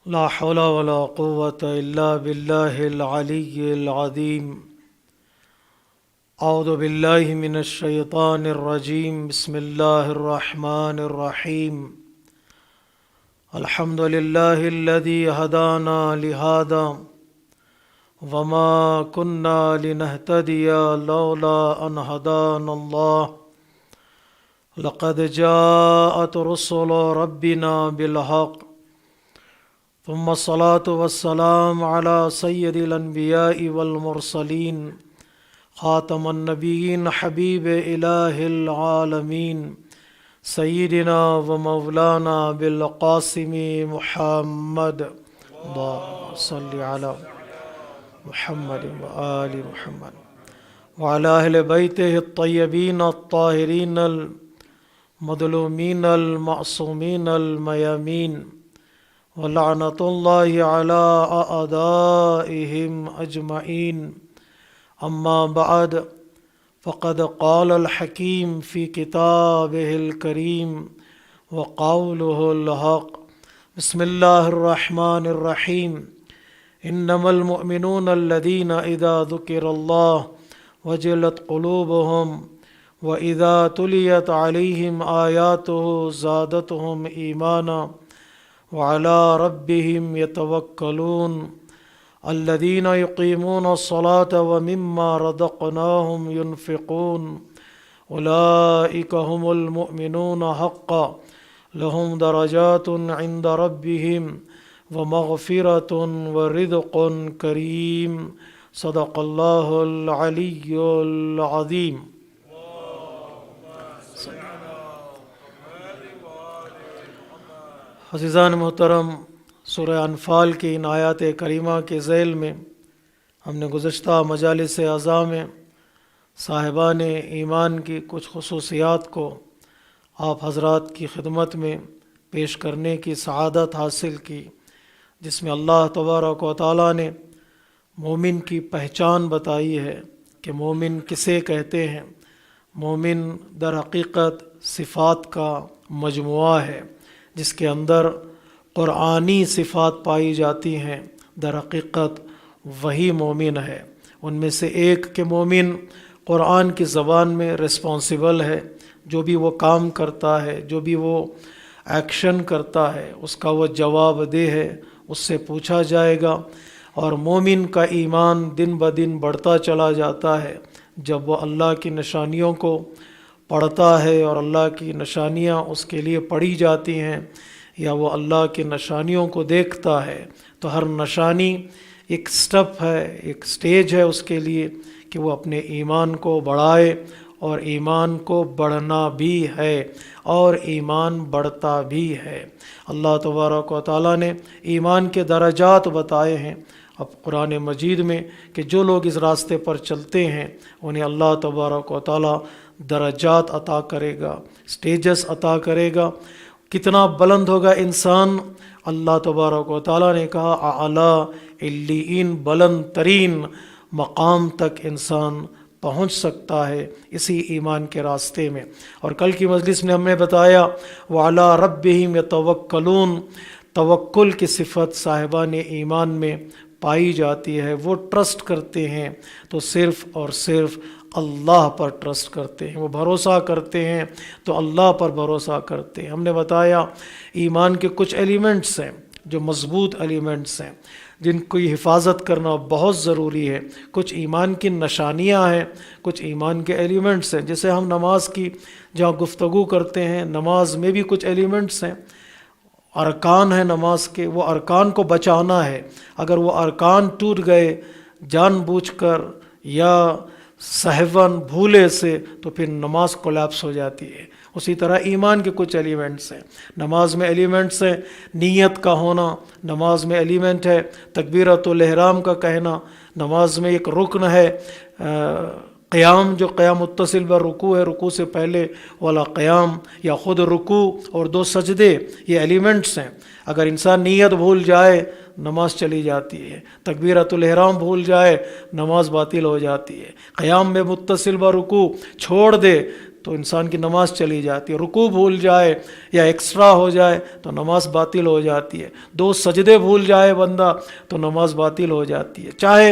لا حول ولا قوة إلا بالله العلي العظيم. أعوذ بالله من الشيطان الرجيم. بسم الله الرحمن الرحيم. الحمد لله الذي هدانا لهذا وما كنا لنهتدي لولا أن هدانا الله. لقد جاءت رسل ربنا بالحق ثم الصلاة والسلام على سيد الأنبياء والمرسلين خاتم النبيين حبيب إله العالمين سيدنا ومولانا بالقاسم محمد. اللهم صل على محمد وآل محمد وعلى أهل بيته الطيبين الطاهرين المظلومين المعصومين الميامين ولعنة الله على أعدائهم أجمعين. أما بعد، فقد قال الحكيم في كتابه الكريم وقوله الحق. بسم الله الرحمن الرحيم. إنما المؤمنون الذين إذا ذكر الله وجلت قلوبهم وإذا تليت عليهم آياته زادتهم إيمانا وعلى ربهم يتوكلون. الذين يقيمون الصلاة ومما رزقناهم ينفقون أولئك هم المؤمنون حقا لهم درجات عند ربهم ومغفرة ورزق كريم. صدق الله العلي العظيم. عزیزان محترم، سورہ انفال کی ان آیات کریمہ کے ذیل میں ہم نے گزشتہ مجالس اعضاء میں صاحبان ایمان کی کچھ خصوصیات کو آپ حضرات کی خدمت میں پیش کرنے کی سعادت حاصل کی، جس میں اللہ تبارک و تعالیٰ نے مومن کی پہچان بتائی ہے کہ مومن کسے کہتے ہیں۔ مومن در حقیقت صفات کا مجموعہ ہے جس کے اندر قرآنی صفات پائی جاتی ہیں۔ در حقیقت وہی مومن ہے۔ ان میں سے ایک کہ مومن قرآن کی زبان میں رسپانسیبل ہے، جو بھی وہ کام کرتا ہے، جو بھی وہ ایکشن کرتا ہے، اس کا وہ جواب دہ ہے، اس سے پوچھا جائے گا۔ اور مومن کا ایمان دن بدن بڑھتا چلا جاتا ہے جب وہ اللہ کی نشانیوں کو پڑھتا ہے اور اللہ کی نشانیاں اس کے لیے پڑھی جاتی ہیں، یا وہ اللہ کی نشانیوں کو دیکھتا ہے، تو ہر نشانی ایک سٹیپ ہے، ایک سٹیج ہے اس کے لیے کہ وہ اپنے ایمان کو بڑھائے، اور ایمان کو بڑھنا بھی ہے اور ایمان بڑھتا بھی ہے۔ اللہ تبارک و تعالیٰ نے ایمان کے درجات بتائے ہیں اب قرآن مجید میں کہ جو لوگ اس راستے پر چلتے ہیں انہیں اللہ تبارک و تعالیٰ درجات عطا کرے گا، سٹیجز عطا کرے گا۔ کتنا بلند ہوگا انسان؟ اللہ تبارک و تعالیٰ نے کہا اعلیٰ علیین، بلند ترین مقام تک انسان پہنچ سکتا ہے اسی ایمان کے راستے میں۔ اور کل کی مجلس میں ہم نے بتایا وَعَلَىٰ رَبِّهِمْ يَتَوَكَّلُونَ، توکل کی صفت صاحبان ایمان میں پائی جاتی ہے۔ وہ ٹرسٹ کرتے ہیں تو صرف اور صرف اللہ پر ٹرسٹ کرتے ہیں، وہ بھروسہ کرتے ہیں تو اللہ پر بھروسہ کرتے ہیں۔ ہم نے بتایا ایمان کے کچھ ایلیمنٹس ہیں جو مضبوط ایلیمنٹس ہیں جن کی حفاظت کرنا بہت ضروری ہے۔ کچھ ایمان کی نشانیاں ہیں، کچھ ایمان کے ایلیمنٹس ہیں، جیسے ہم نماز کی جہاں گفتگو کرتے ہیں، نماز میں بھی کچھ ایلیمنٹس ہیں، ارکان ہیں نماز کے، وہ ارکان کو بچانا ہے۔ اگر وہ ارکان ٹوٹ گئے جان بوجھ کر یا سہون بھولے سے تو پھر نماز کولیپس ہو جاتی ہے۔ اسی طرح ایمان کے کچھ ایلیمنٹس ہیں، نماز میں ایلیمنٹس ہیں، نیت کا ہونا نماز میں ایلیمنٹ ہے، تکبیرۃ الاحرام کا کہنا نماز میں ایک رکن ہے، قیام جو قیام متصل بر رکوع ہے، رکوع سے پہلے والا قیام یا خود رکوع اور 2 سجدے، یہ ایلیمنٹس ہیں۔ اگر انسان نیت بھول جائے نماز چلی جاتی ہے، تکبیرۃ الاحرام بھول جائے نماز باطل ہو جاتی ہے، قیام میں متصل بر رکوع چھوڑ دے تو انسان کی نماز چلی جاتی ہے، رکوع بھول جائے یا ایکسٹرا ہو جائے تو نماز باطل ہو جاتی ہے، 2 سجدے بھول جائے بندہ تو نماز باطل ہو جاتی ہے، چاہے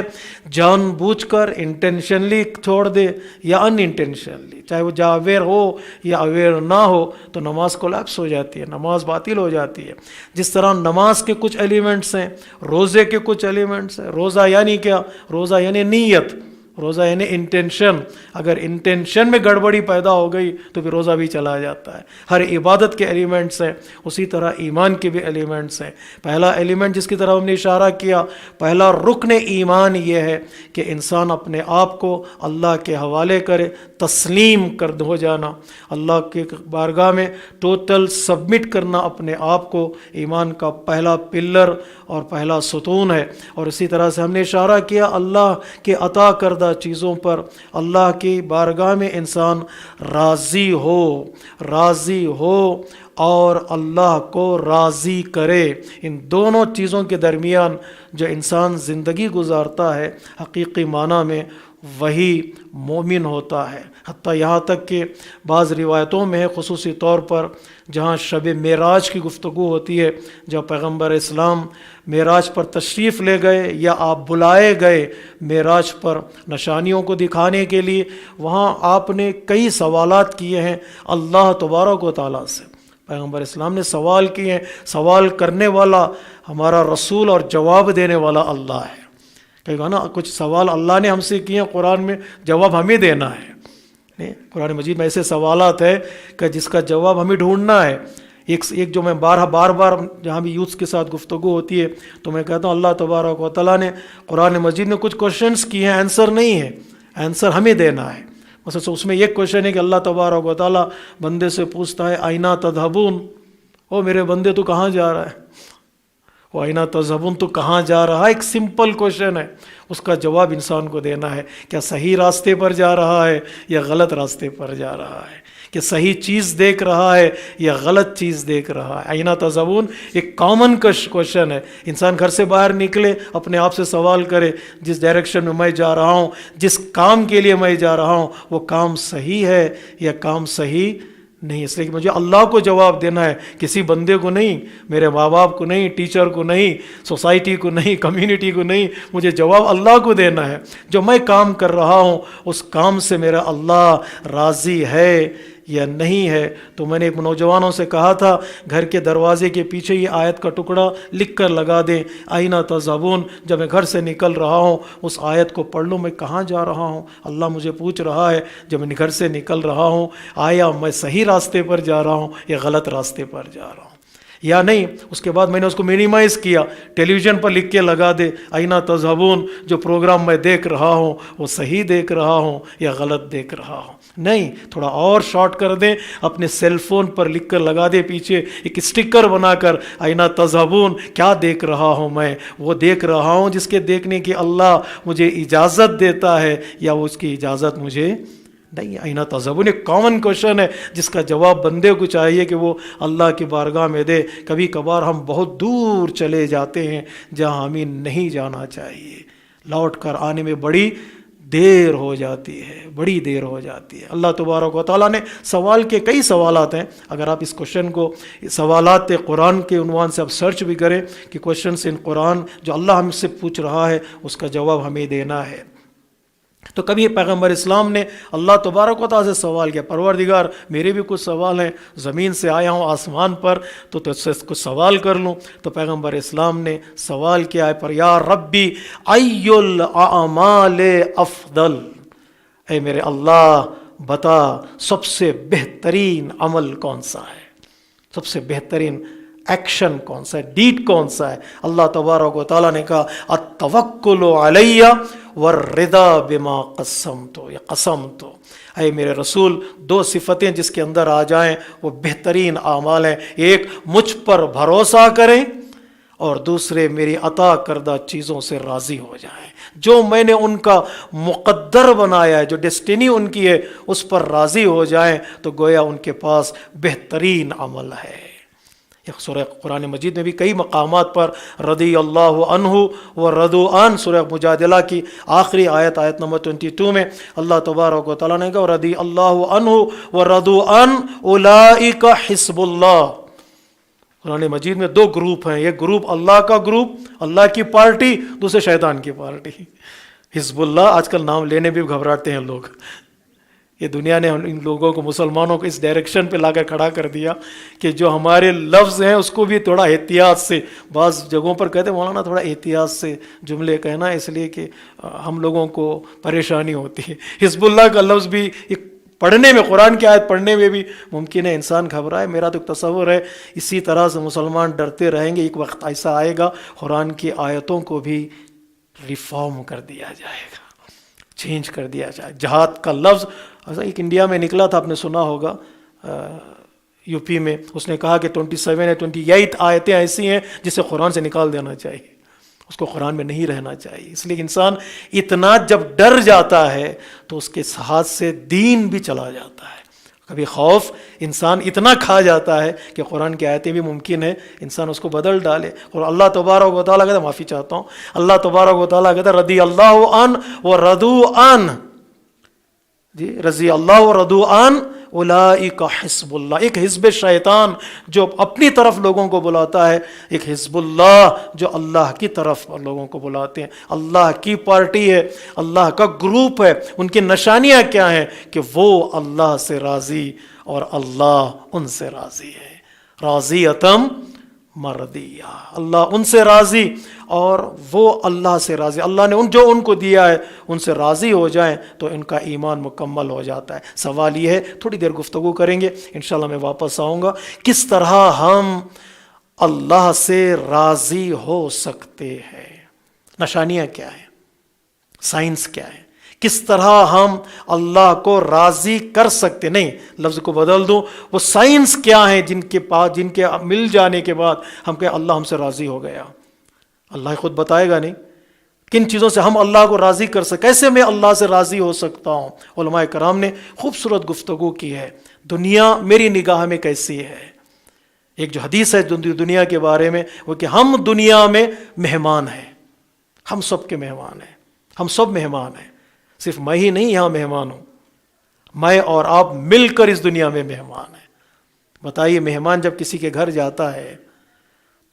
جان بوجھ کر انٹینشنلی چھوڑ دے یا ان انٹینشنلی، چاہے وہ اویئر ہو یا اویئر نہ ہو تو نماز کولیپس ہو جاتی ہے، نماز باطل ہو جاتی ہے۔ جس طرح نماز کے کچھ ایلیمنٹس ہیں، روزے کے کچھ ایلیمنٹس ہیں۔ روزہ یعنی کیا؟ روزہ یعنی نیت، روزہ یعنی انٹینشن۔ اگر انٹینشن میں گڑبڑی پیدا ہو گئی تو پھر روزہ بھی چلا جاتا ہے۔ ہر عبادت کے ایلیمنٹس ہیں، اسی طرح ایمان کے بھی ایلیمنٹس ہیں۔ پہلا ایلیمنٹ جس کی طرف ہم نے اشارہ کیا، پہلا رکن ایمان یہ ہے کہ انسان اپنے آپ کو اللہ کے حوالے کرے، تسلیم کر ہو جانا، اللہ کے بارگاہ میں ٹوٹل سبمٹ کرنا اپنے آپ کو، ایمان کا پہلا پلر اور پہلا ستون ہے۔ اور اسی طرح سے ہم نے اشارہ کیا اللہ کے عطا کردہ چیزوں پر اللہ کی بارگاہ میں انسان راضی ہو اور اللہ کو راضی کرے۔ ان دونوں چیزوں کے درمیان جو انسان زندگی گزارتا ہے حقیقی معنی میں وہی مومن ہوتا ہے۔ حتیٰ یہاں تک کہ بعض روایتوں میں ہے، خصوصی طور پر جہاں شب معراج کی گفتگو ہوتی ہے، جب پیغمبر اسلام معراج پر تشریف لے گئے یا آپ بلائے گئے معراج پر نشانیوں کو دکھانے کے لیے، وہاں آپ نے کئی سوالات کیے ہیں اللہ تبارک و تعالیٰ سے۔ پیغمبر اسلام نے سوال کیے ہیں، سوال کرنے والا ہمارا رسول اور جواب دینے والا اللہ ہے۔ کہا نا کچھ سوال اللہ نے ہم سے کیے ہیں، قرآن میں جواب ہمیں دینا ہے۔ قرآن مجید میں ایسے سوالات ہیں کہ جس کا جواب ہمیں ڈھونڈنا ہے۔ ایک جو میں بار بار جہاں بھی یوتھ کے ساتھ گفتگو ہوتی ہے تو میں کہتا ہوں اللہ تبارک و تعالیٰ نے قرآن مجید میں کچھ کوشچنس کیے ہیں، آنسر نہیں ہے، آنسر ہمیں دینا ہے۔ مثلا اس میں ایک کوشچن ہے کہ اللہ تبارک و تعالیٰ بندے سے پوچھتا ہے آئینہ تذہبون، او میرے بندے تو کہاں جا رہا ہے؟ وہ آئینہ تذہبون، تو کہاں جا رہا ہے؟ ایک سمپل کوشچن ہے، اس کا جواب انسان کو دینا ہے۔ کیا صحیح راستے پر جا رہا ہے یا غلط راستے پر جا رہا ہے؟ کہ صحیح چیز دیکھ رہا ہے یا غلط چیز دیکھ رہا ہے؟ آئینہ تذہبون ایک کامن کوشچن ہے۔ انسان گھر سے باہر نکلے اپنے آپ سے سوال کرے جس ڈائریکشن میں میں جا رہا ہوں، جس کام کے لیے میں جا رہا ہوں، وہ کام صحیح ہے یا کام صحیح نہیں؟ اس لیے کہ مجھے اللہ کو جواب دینا ہے، کسی بندے کو نہیں، میرے ماں باپ کو نہیں، ٹیچر کو نہیں، سوسائٹی کو نہیں، کمیونٹی کو نہیں، مجھے جواب اللہ کو دینا ہے۔ جو میں کام کر رہا ہوں اس کام سے میرا اللہ راضی ہے یا نہیں ہے؟ تو میں نے ایک نوجوانوں سے کہا تھا گھر کے دروازے کے پیچھے یہ آیت کا ٹکڑا لکھ کر لگا دیں، آئینہ تذہبون، جب میں گھر سے نکل رہا ہوں اس آیت کو پڑھ لوں، میں کہاں جا رہا ہوں؟ اللہ مجھے پوچھ رہا ہے جب میں گھر سے نکل رہا ہوں آیا میں صحیح راستے پر جا رہا ہوں یا غلط راستے پر جا رہا ہوں یا نہیں۔ اس کے بعد میں نے اس کو منیمائز کیا، ٹیلی ویژن پر لکھ کے لگا دے آئینہ تذہبون، جو پروگرام میں دیکھ رہا ہوں وہ صحیح دیکھ رہا ہوں یا غلط دیکھ رہا ہوں؟ نہیں، تھوڑا اور شارٹ کر دیں، اپنے سیل فون پر لکھ کر لگا دے پیچھے ایک اسٹکر بنا کر آئینہ تذہبون، کیا دیکھ رہا ہوں میں؟ وہ دیکھ رہا ہوں جس کے دیکھنے کی اللہ مجھے اجازت دیتا ہے یا وہ اس کی اجازت مجھے نہیں؟ آئینہ تذہبون ایک کامن کوشچن ہے جس کا جواب بندے کو چاہیے کہ وہ اللہ کی بارگاہ میں دے۔ کبھی کبھار ہم بہت دور چلے جاتے ہیں جہاں ہمیں نہیں جانا چاہیے، لوٹ کر آنے میں بڑی دیر ہو جاتی ہے، اللہ تبارک و تعالیٰ نے سوال کے کئی سوالات ہیں۔ اگر آپ اس کوشچن کو سوالات قرآن کے عنوان سے آپ سرچ بھی کریں کہ کوشچنس ان قرآن، جو اللہ ہم سے پوچھ رہا ہے اس کا جواب ہمیں دینا ہے۔ تو کبھی پیغمبر اسلام نے اللہ تبارک و تعالیٰ سے سوال کیا، پروردگار میرے بھی کچھ سوال ہیں، زمین سے آیا ہوں آسمان پر تو تجھ سے کچھ سوال کر لوں۔ تو پیغمبر اسلام نے سوال کیا ہے پر یا ربی ای الاعمال افضل، اے میرے اللہ بتا سب سے بہترین عمل کون سا ہے، سب سے بہترین ایکشن کون سا ہے، ڈیڈ کون سا ہے؟ اللہ تبارک و تعالیٰ نے کہا التوکل علی والرضا بما قسمت یا قسمت، اے میرے رسول 2 صفتیں جس کے اندر آ جائیں وہ بہترین اعمال ہیں، ایک مجھ پر بھروسہ کریں اور دوسرے میری عطا کردہ چیزوں سے راضی ہو جائیں، جو میں نے ان کا مقدر بنایا ہے، جو ڈیسٹینی ان کی ہے اس پر راضی ہو جائیں، تو گویا ان کے پاس بہترین عمل ہے۔ سورہ قرآن مجید میں بھی کئی مقامات پر رضی اللہ عنہ و رضوا عنہ، سورہ مجادلہ کی آخری آیت نمبر 22 میں اللہ تبارک و تعالیٰ نے کہا رضی اللہ عنہ و رضوا عنہ اولئک حزب اللہ۔ قرآن مجید میں دو گروپ ہیں، ایک گروپ اللہ کا گروپ، اللہ کی پارٹی، دوسرے شیطان کی پارٹی۔ حزب اللہ آج کل نام لینے بھی گھبراتے ہیں لوگ۔ یہ دنیا نے ان لوگوں کو، مسلمانوں کو اس ڈائریکشن پہ لا کر کھڑا کر دیا کہ جو ہمارے لفظ ہیں اس کو بھی تھوڑا احتیاط سے، بعض جگہوں پر کہتے ہیں مولانا تھوڑا احتیاط سے جملے کہنا، اس لیے کہ ہم لوگوں کو پریشانی ہوتی ہے۔ حزب اللہ کا لفظ بھی پڑھنے میں، قرآن کی آیت پڑھنے میں بھی ممکن ہے انسان گھبرائے۔ میرا تو تصور ہے اسی طرح سے مسلمان ڈرتے رہیں گے، ایک وقت ایسا آئے گا قرآن کی آیتوں کو بھی ریفارم کر دیا جائے گا، چینج کر دیا جائے۔ جہاد کا لفظ ایک انڈیا میں نکلا تھا، آپ نے سنا ہوگا، یو پی میں، اس نے کہا کہ 27 یا 28 آیتیں ایسی ہیں جسے قرآن سے نکال دینا چاہیے، اس کو قرآن میں نہیں رہنا چاہیے۔ اس لیے انسان اتنا جب ڈر جاتا ہے تو اس کے ہاتھ سے دین بھی چلا جاتا ہے۔ کبھی خوف انسان اتنا کھا جاتا ہے کہ قرآن کی آیتیں بھی ممکن ہے انسان اس کو بدل ڈالے۔ اور اللہ تبارک و تعالیٰ کہتا ہے، معافی چاہتا ہوں، اللہ تبارک و تعالیٰ کہتا ہے رضی اللہ عنہ و رضوا عنہ، جی رضی اللہ و رضوا عنہ اولئک حزب اللہ۔ ایک حزب شیطان جو اپنی طرف لوگوں کو بلاتا ہے، ایک حزب اللہ جو اللہ کی طرف لوگوں کو بلاتے ہیں۔ اللہ کی پارٹی ہے، اللہ کا گروپ ہے۔ ان کی نشانیاں کیا ہیں؟ کہ وہ اللہ سے راضی اور اللہ ان سے راضی ہے۔ راضیۃم مردیہ، اللہ ان سے راضی اور وہ اللہ سے راضی۔ اللہ نے جو ان کو دیا ہے ان سے راضی ہو جائیں تو ان کا ایمان مکمل ہو جاتا ہے۔ سوال یہ ہے، تھوڑی دیر گفتگو کریں گے، انشاءاللہ میں واپس آؤں گا، کس طرح ہم اللہ سے راضی ہو سکتے ہیں؟ نشانیاں کیا ہیں؟ سائنس کیا ہے؟ کس طرح ہم اللہ کو راضی کر سکتے؟ نہیں، لفظ کو بدل دوں، وہ سائنس کیا ہیں جن کے مل جانے کے بعد ہم کہ اللہ ہم سے راضی ہو گیا؟ اللہ خود بتائے گا نہیں کن چیزوں سے ہم اللہ کو راضی کر سکتے، کیسے میں اللہ سے راضی ہو سکتا ہوں؟ علماء کرام نے خوبصورت گفتگو کی ہے۔ دنیا میری نگاہ میں کیسی ہے؟ ایک جو حدیث ہے دنیا کے بارے میں، وہ کہ ہم دنیا میں مہمان ہیں، ہم سب کے مہمان ہیں، ہم سب مہمان ہیں، صرف میں ہی نہیں یہاں مہمان ہوں، میں اور آپ مل کر اس دنیا میں مہمان ہیں۔ بتائیے، مہمان جب کسی کے گھر جاتا ہے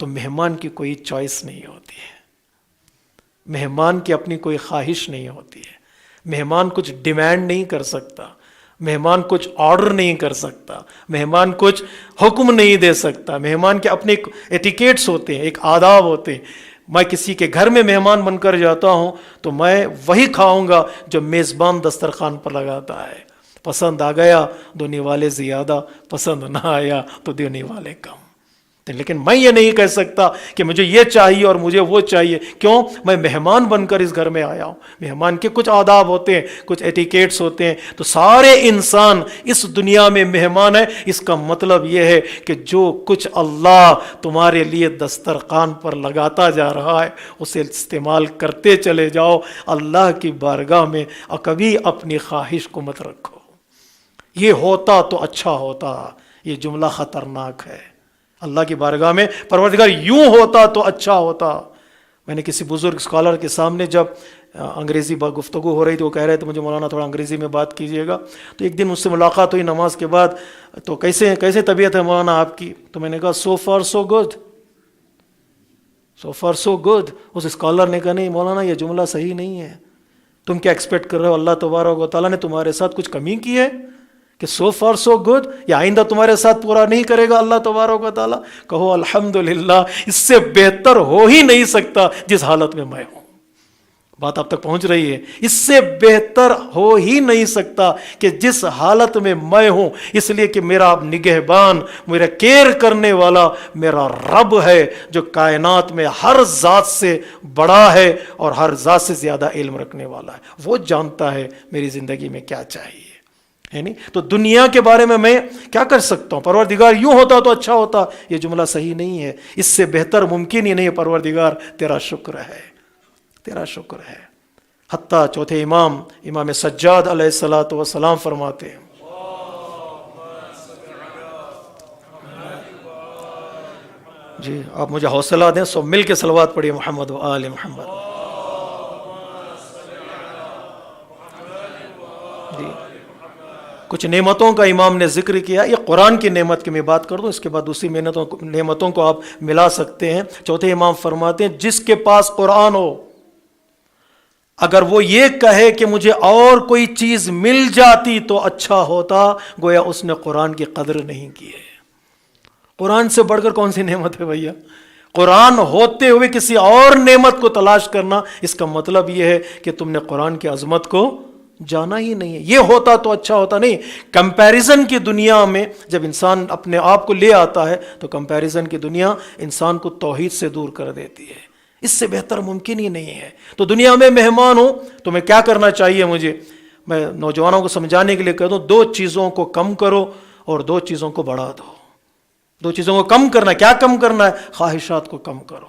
تو مہمان کی کوئی چوائس نہیں ہوتی ہے، مہمان کی اپنی کوئی خواہش نہیں ہوتی ہے، مہمان کچھ ڈیمانڈ نہیں کر سکتا، مہمان کچھ آرڈر نہیں کر سکتا، مہمان کچھ حکم نہیں دے سکتا۔ مہمان کے اپنے ایٹیکیٹس ہوتے ہیں، ایک آداب ہوتے ہیں۔ میں کسی کے گھر میں مہمان بن کر جاتا ہوں تو میں وہی کھاؤں گا جو میزبان دسترخوان پر لگاتا ہے۔ پسند آ گیا دینے والے زیادہ، پسند نہ آیا تو دینے والے کم۔ لیکن میں یہ نہیں کہہ سکتا کہ مجھے یہ چاہیے اور مجھے وہ چاہیے۔ کیوں؟ میں مہمان بن کر اس گھر میں آیا ہوں۔ مہمان کے کچھ آداب ہوتے ہیں، کچھ ایٹیکیٹس ہوتے ہیں۔ تو سارے انسان اس دنیا میں مہمان ہے۔ اس کا مطلب یہ ہے کہ جو کچھ اللہ تمہارے لیے دسترخوان پر لگاتا جا رہا ہے اسے استعمال کرتے چلے جاؤ۔ اللہ کی بارگاہ میں کبھی اپنی خواہش کو مت رکھو، یہ ہوتا تو اچھا ہوتا۔ یہ جملہ خطرناک ہے۔ اللہ کی بارگاہ میں پروردگار یوں ہوتا تو اچھا ہوتا۔ میں نے کسی بزرگ اسکالر کے سامنے جب انگریزی گفتگو ہو رہی تھی، وہ کہہ رہے تھے مجھے مولانا تھوڑا انگریزی میں بات کیجیے گا، تو ایک دن اس سے ملاقات ہوئی نماز کے بعد، تو کیسے طبیعت ہے مولانا آپ کی؟ تو میں نے کہا so far so good, so far so good. اس اسکالر نے کہا نہیں مولانا یہ جملہ صحیح نہیں ہے، تم کیا ایکسپیکٹ کر رہے ہو؟ اللہ تبارک و تعالیٰ نے تمہارے ساتھ کچھ کمی کی ہے کہ سو فار سو گڈ؟ یا آئندہ تمہارے ساتھ پورا نہیں کرے گا اللہ تبارک و تعالیٰ؟ کہو الحمدللہ، اس سے بہتر ہو ہی نہیں سکتا جس حالت میں میں ہوں۔ بات آپ تک پہنچ رہی ہے؟ اس سے بہتر ہو ہی نہیں سکتا کہ جس حالت میں میں ہوں، اس لیے کہ میرا نگہبان، میرا کیئر کرنے والا میرا رب ہے جو کائنات میں ہر ذات سے بڑا ہے اور ہر ذات سے زیادہ علم رکھنے والا ہے۔ وہ جانتا ہے میری زندگی میں کیا چاہیے، ہے نہیں؟ تو دنیا کے بارے میں کیا کر سکتا ہوں؟ پروردگار یوں ہوتا تو اچھا ہوتا، یہ جملہ صحیح نہیں ہے۔ اس سے بہتر ممکن ہی نہیں ہے۔ پروردگار تیرا شکر ہے، تیرا شکر ہے۔ حتیٰ چوتھے امام سجاد علیہ الصلاۃ والسلام فرماتے ہیں جی آپ مجھے حوصلہ دیں، سب مل کے صلوات پڑھیے محمد و آل محمد. جی کچھ نعمتوں کا امام نے ذکر کیا، یہ قرآن کی نعمت کی میں بات کر دوں، اس کے بعد دوسری نعمتوں کو آپ ملا سکتے ہیں. چوتھے امام فرماتے ہیں جس کے پاس قرآن ہو، اگر وہ یہ کہے کہ مجھے اور کوئی چیز مل جاتی تو اچھا ہوتا، گویا اس نے قرآن کی قدر نہیں کی ہے. قرآن سے بڑھ کر کون سی نعمت ہے بھیا؟ قرآن ہوتے ہوئے کسی اور نعمت کو تلاش کرنا، اس کا مطلب یہ ہے کہ تم نے قرآن کی عظمت کو جانا ہی نہیں ہے. یہ ہوتا تو اچھا ہوتا. نہیں، کمپیریزن کی دنیا میں جب انسان اپنے آپ کو لے آتا ہے تو کمپیریزن کی دنیا انسان کو توحید سے دور کر دیتی ہے. اس سے بہتر ممکن ہی نہیں ہے. تو دنیا میں مہمان ہوں تو میں کیا کرنا چاہیے مجھے؟ میں نوجوانوں کو سمجھانے کے لیے کہہ دوں، دو چیزوں کو کم کرو اور دو چیزوں کو بڑھا دو. دو چیزوں کو کم کرنا، کیا کم کرنا ہے؟ خواہشات کو کم کرو،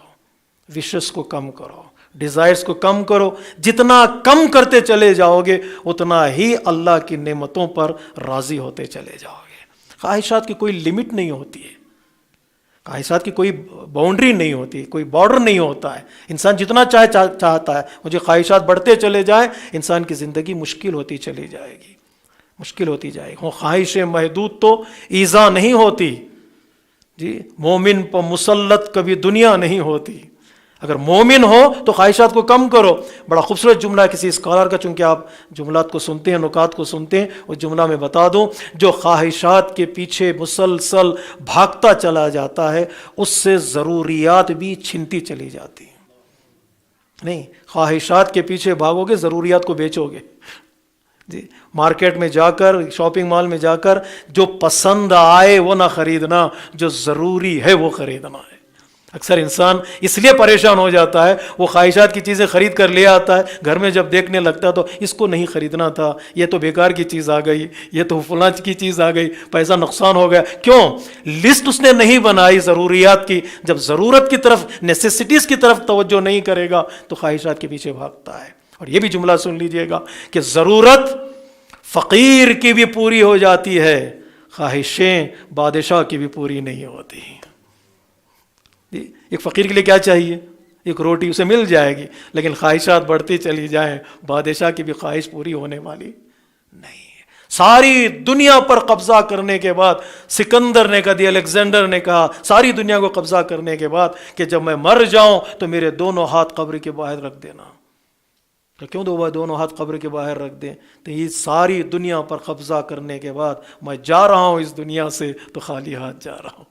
وشز کو کم کرو، ڈیزائرز کو کم کرو. جتنا کم کرتے چلے جاؤ گے اتنا ہی اللہ کی نعمتوں پر راضی ہوتے چلے جاؤ گے. خواہشات کی کوئی لمٹ نہیں ہوتی ہے، خواہشات کی کوئی باؤنڈری نہیں ہوتی، کوئی بارڈر نہیں ہوتا ہے. انسان جتنا چاہتا ہے مجھے خواہشات بڑھتے چلے جائیں، انسان کی زندگی مشکل ہوتی چلی جائے گی، مشکل ہوتی جائے گی. خواہشیں محدود تو ایذا نہیں ہوتی. جی مومن پر مسلط کبھی دنیا نہیں ہوتی. اگر مومن ہو تو خواہشات کو کم کرو. بڑا خوبصورت جملہ ہے کسی اسکالر کا، چونکہ آپ جملات کو سنتے ہیں، نکات کو سنتے ہیں، وہ جملہ میں بتا دوں، جو خواہشات کے پیچھے مسلسل بھاگتا چلا جاتا ہے اس سے ضروریات بھی چھنتی چلی جاتی ہیں. نہیں، خواہشات کے پیچھے بھاگو گے ضروریات کو بیچو گے. جی مارکیٹ میں جا کر، شاپنگ مال میں جا کر جو پسند آئے وہ نہ خریدنا، جو ضروری ہے وہ خریدنا ہے. اکثر انسان اس لیے پریشان ہو جاتا ہے، وہ خواہشات کی چیزیں خرید کر لے آتا ہے، گھر میں جب دیکھنے لگتا ہے تو اس کو نہیں خریدنا تھا، یہ تو بیکار کی چیز آ گئی، یہ تو فلاں کی چیز آ گئی، پیسہ نقصان ہو گیا. کیوں؟ لسٹ اس نے نہیں بنائی ضروریات کی. جب ضرورت کی طرف، نیسیسٹیز کی طرف توجہ نہیں کرے گا تو خواہشات کے پیچھے بھاگتا ہے. اور یہ بھی جملہ سن لیجئے گا کہ ضرورت فقیر کی بھی پوری ہو جاتی ہے، خواہشیں بادشاہ کی بھی پوری نہیں ہوتی. ایک فقیر کے لیے کیا چاہیے؟ ایک روٹی، اسے مل جائے گی، لیکن خواہشات بڑھتی چلی جائیں، بادشاہ کی بھی خواہش پوری ہونے والی نہیں. ساری دنیا پر قبضہ کرنے کے بعد سکندر نے کہا دیا، الیگزینڈر نے کہا ساری دنیا کو قبضہ کرنے کے بعد کہ جب میں مر جاؤں تو میرے دونوں ہاتھ قبر کے باہر رکھ دینا. تو کیوں دونوں ہاتھ قبر کے باہر رکھ دیں؟ تو یہ ساری دنیا پر قبضہ کرنے کے بعد میں جا رہا ہوں اس دنیا سے تو خالی ہاتھ جا رہا ہوں،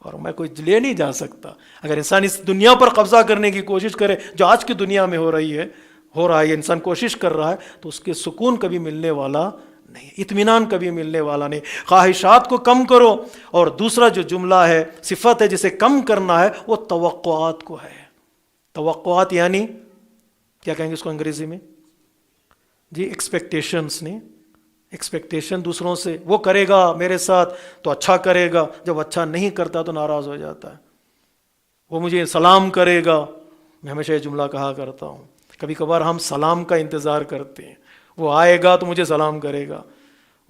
اور میں کوئی لے نہیں جا سکتا. اگر انسان اس دنیا پر قبضہ کرنے کی کوشش کرے جو آج کی دنیا میں ہو رہا ہے، انسان کوشش کر رہا ہے، تو اس کے سکون کبھی ملنے والا نہیں، اطمینان کبھی ملنے والا نہیں. خواہشات کو کم کرو. اور دوسرا جو جملہ ہے، صفت ہے جسے کم کرنا ہے، وہ توقعات کو ہے. توقعات یعنی کیا کہیں گے اس کو انگریزی میں؟ جی ایکسپیکٹیشنز. نہیں، ایکسپیکٹیشن دوسروں سے، وہ کرے گا میرے ساتھ تو اچھا کرے گا، جب اچھا نہیں کرتا تو ناراض ہو جاتا ہے. وہ مجھے سلام کرے گا. میں ہمیشہ یہ جملہ کہا کرتا ہوں، کبھی کبھار ہم سلام کا انتظار کرتے ہیں. وہ آئے گا تو مجھے سلام کرے گا،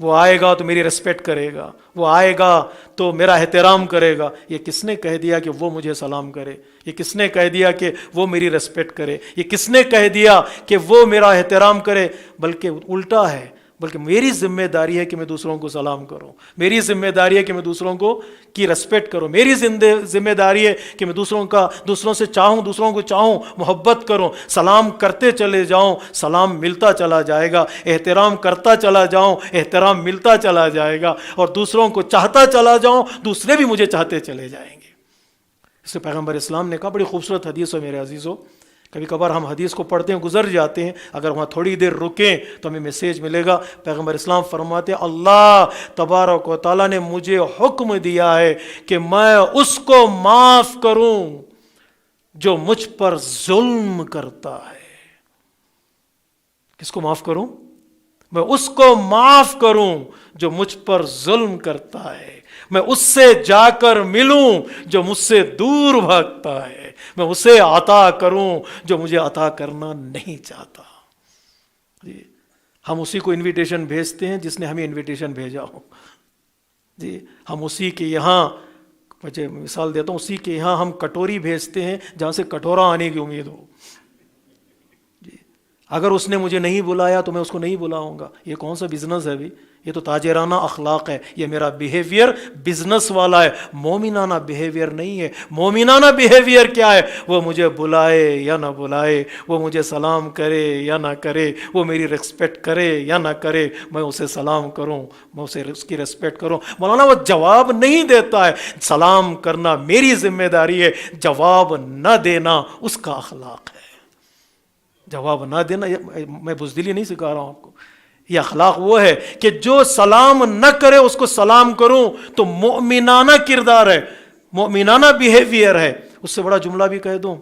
وہ آئے گا تو میری ریسپیکٹ کرے گا، وہ آئے گا تو میرا احترام کرے گا. یہ کس نے کہہ دیا کہ وہ مجھے سلام کرے؟ یہ کس نے کہہ دیا کہ وہ میری ریسپیکٹ کرے؟ یہ کس نے کہہ دیا کہ وہ میرا احترام کرے؟ بلکہ الٹا ہے، بلکہ میری ذمہ داری ہے کہ میں دوسروں کو سلام کروں، میری ذمہ داری ہے کہ میں دوسروں کو کی ریسپیکٹ کروں، میری ذمہ داری ہے کہ میں دوسروں سے چاہوں، دوسروں کو چاہوں، محبت کروں. سلام کرتے چلے جاؤں، سلام ملتا چلا جائے گا. احترام کرتا چلا جاؤں، احترام ملتا چلا جائے گا. اور دوسروں کو چاہتا چلا جاؤں، دوسرے بھی مجھے چاہتے چلے جائیں گے. اس سے پیغمبر اسلام نے کہا، بڑی خوبصورت حدیث ہے میرے عزیزو. کبھی کبھار ہم حدیث کو پڑھتے ہیں، گزر جاتے ہیں، اگر وہاں تھوڑی دیر رکیں تو ہمیں میسیج ملے گا. پیغمبر اسلام فرماتے ہیں اللہ تبارک و تعالیٰ نے مجھے حکم دیا ہے کہ میں اس کو معاف کروں جو مجھ پر ظلم کرتا ہے. کس کو معاف کروں؟ میں اس کو معاف کروں جو مجھ پر ظلم کرتا ہے. میں اس سے جا کر ملوں جو مجھ سے دور بھاگتا ہے. میں اسے عطا کروں جو مجھے عطا کرنا نہیں چاہتا. جی ہم اسی کو انویٹیشن بھیجتے ہیں جس نے ہمیں انویٹیشن بھیجا ہو. جی ہم اسی کے یہاں وجہ مثال دیتا ہوں، اسی کے یہاں ہم کٹوری بھیجتے ہیں جہاں سے کٹورا آنے کی امید ہو. اگر اس نے مجھے نہیں بلایا تو میں اس کو نہیں بلاؤں گا. یہ کون سا بزنس ہے بھی؟ یہ تو تاجرانہ اخلاق ہے. یہ میرا بیہیویئر بزنس والا ہے، مومنانہ بیہیویئر نہیں ہے. مومنانہ بیہیویئر کیا ہے؟ وہ مجھے بلائے یا نہ بلائے، وہ مجھے سلام کرے یا نہ کرے، وہ میری ریسپیکٹ کرے یا نہ کرے، میں اسے سلام کروں، میں اسے اس کی ریسپیکٹ کروں. مولانا وہ جواب نہیں دیتا ہے، سلام کرنا میری ذمہ داری ہے، جواب نہ دینا اس کا اخلاق ہے. جواب نہ دینا، میں بزدلی نہیں سکھا رہا ہوں آپ کو، یہ اخلاق وہ ہے کہ جو سلام نہ کرے اس کو سلام کروں تو مومنانہ کردار ہے، مومنانہ بیہیویئر ہے. اس سے بڑا جملہ بھی کہہ دوں،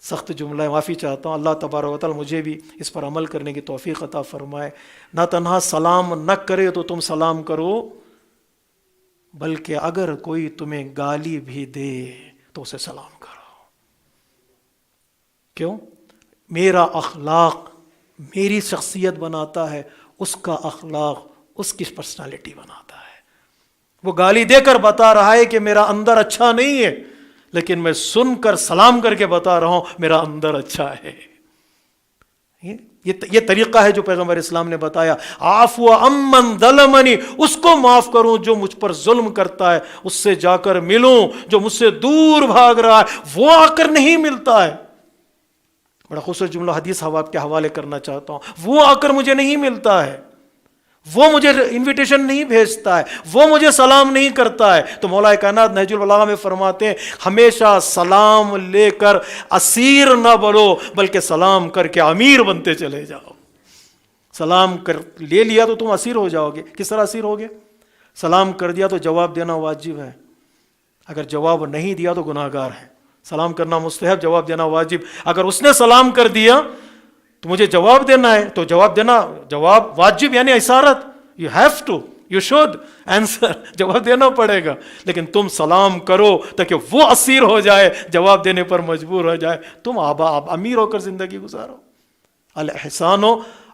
سخت جملہ ہے، معافی چاہتا ہوں. اللہ تبارک و تعالی مجھے بھی اس پر عمل کرنے کی توفیق عطا فرمائے. نہ تنہا سلام نہ کرے تو تم سلام کرو، بلکہ اگر کوئی تمہیں گالی بھی دے تو اسے سلام کرو. کیوں؟ میرا اخلاق میری شخصیت بناتا ہے، اس کا اخلاق اس کی پرسنالٹی بناتا ہے. وہ گالی دے کر بتا رہا ہے کہ میرا اندر اچھا نہیں ہے، لیکن میں سن کر سلام کر کے بتا رہا ہوں میرا اندر اچھا ہے. یہ طریقہ ہے جو پیغمبر اسلام نے بتایا. عفو عمن ظلمنی، اس کو معاف کروں جو مجھ پر ظلم کرتا ہے، اس سے جا کر ملوں. جو مجھ سے دور بھاگ رہا ہے وہ آ کر نہیں ملتا ہے. بڑا خوبصورت جملہ حدیث آپ کے حوالے کرنا چاہتا ہوں. وہ آ کر مجھے نہیں ملتا ہے، وہ مجھے انویٹیشن نہیں بھیجتا ہے، وہ مجھے سلام نہیں کرتا ہے. تو مولا کائنات نہج البلاغہ میں فرماتے ہیں ہمیشہ سلام لے کر اسیر نہ بنو، بلکہ سلام کر کے امیر بنتے چلے جاؤ. سلام کر لے لیا تو تم اسیر ہو جاؤ گے. کس طرح اسیر ہوگے؟ سلام کر دیا تو جواب دینا واجب ہے، اگر جواب نہیں دیا تو گناہ گار ہے. سلام کرنا مستحب، جواب دینا واجب. اگر اس نے سلام کر دیا تو مجھے جواب دینا ہے، تو جواب دینا، جواب واجب یعنی اشارت، you have to, you should answer, جواب دینا پڑے گا. لیکن تم سلام کرو تاکہ وہ اسیر ہو جائے، جواب دینے پر مجبور ہو جائے، تم امیر ہو کر زندگی گزارو. الاحسان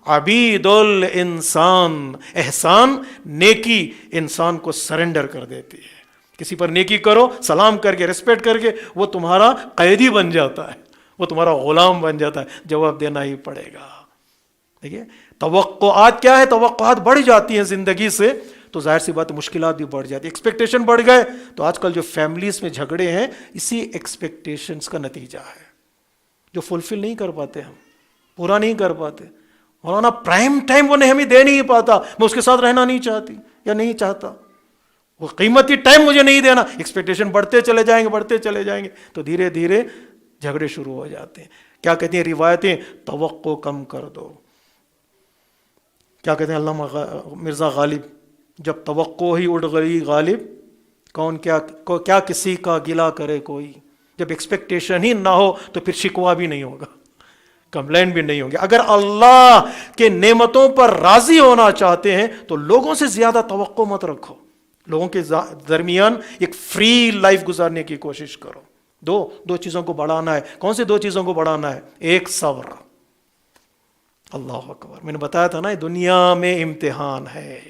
عبید الانسان، احسان نیکی انسان کو سرنڈر کر دیتی ہے. کسی پر نیکی کرو، سلام کر کے ریسپیکٹ کر کے، وہ تمہارا قیدی بن جاتا ہے، وہ تمہارا غلام بن جاتا ہے، جواب دینا ہی پڑے گا. دیکھیے توقعات کیا ہے، توقعات بڑھ جاتی ہیں زندگی سے تو ظاہر سی بات مشکلات بھی بڑھ جاتی ہیں. ایکسپیکٹیشن بڑھ گئے تو آج کل جو فیملیز میں جھگڑے ہیں اسی ایکسپیکٹیشنز کا نتیجہ ہے، جو فلفل نہیں کر پاتے، ہم پورا نہیں کر پاتے. مولانا پرائم ٹائم وہ ہمیں دے نہیں پاتا، میں اس کے ساتھ رہنا نہیں چاہتی یا نہیں چاہتا، وہ قیمتی ٹائم مجھے نہیں دینا. ایکسپیکٹیشن بڑھتے چلے جائیں گے، بڑھتے چلے جائیں گے تو دھیرے دھیرے جھگڑے شروع ہو جاتے ہیں. کیا کہتی ہیں روایتیں؟ توقع کم کر دو. کیا کہتے ہیں علامہ مرزا غالب؟ جب توقع ہی اڑ گئی غالب، کون کیا کسی کا گلہ کرے کوئی. جب ایکسپیکٹیشن ہی نہ ہو تو پھر شکوہ بھی نہیں ہوگا، کمپلین بھی نہیں ہوگی. اگر اللہ کے نعمتوں پر راضی ہونا چاہتے ہیں تو لوگوں سے زیادہ توقع مت رکھو، لوگوں کے درمیان ایک فری لائف گزارنے کی کوشش کرو. دو چیزوں کو بڑھانا ہے. کون سی دو چیزوں کو بڑھانا ہے؟ ایک صبر. اللہ اکبر. میں نے بتایا تھا نا دنیا میں امتحان ہے،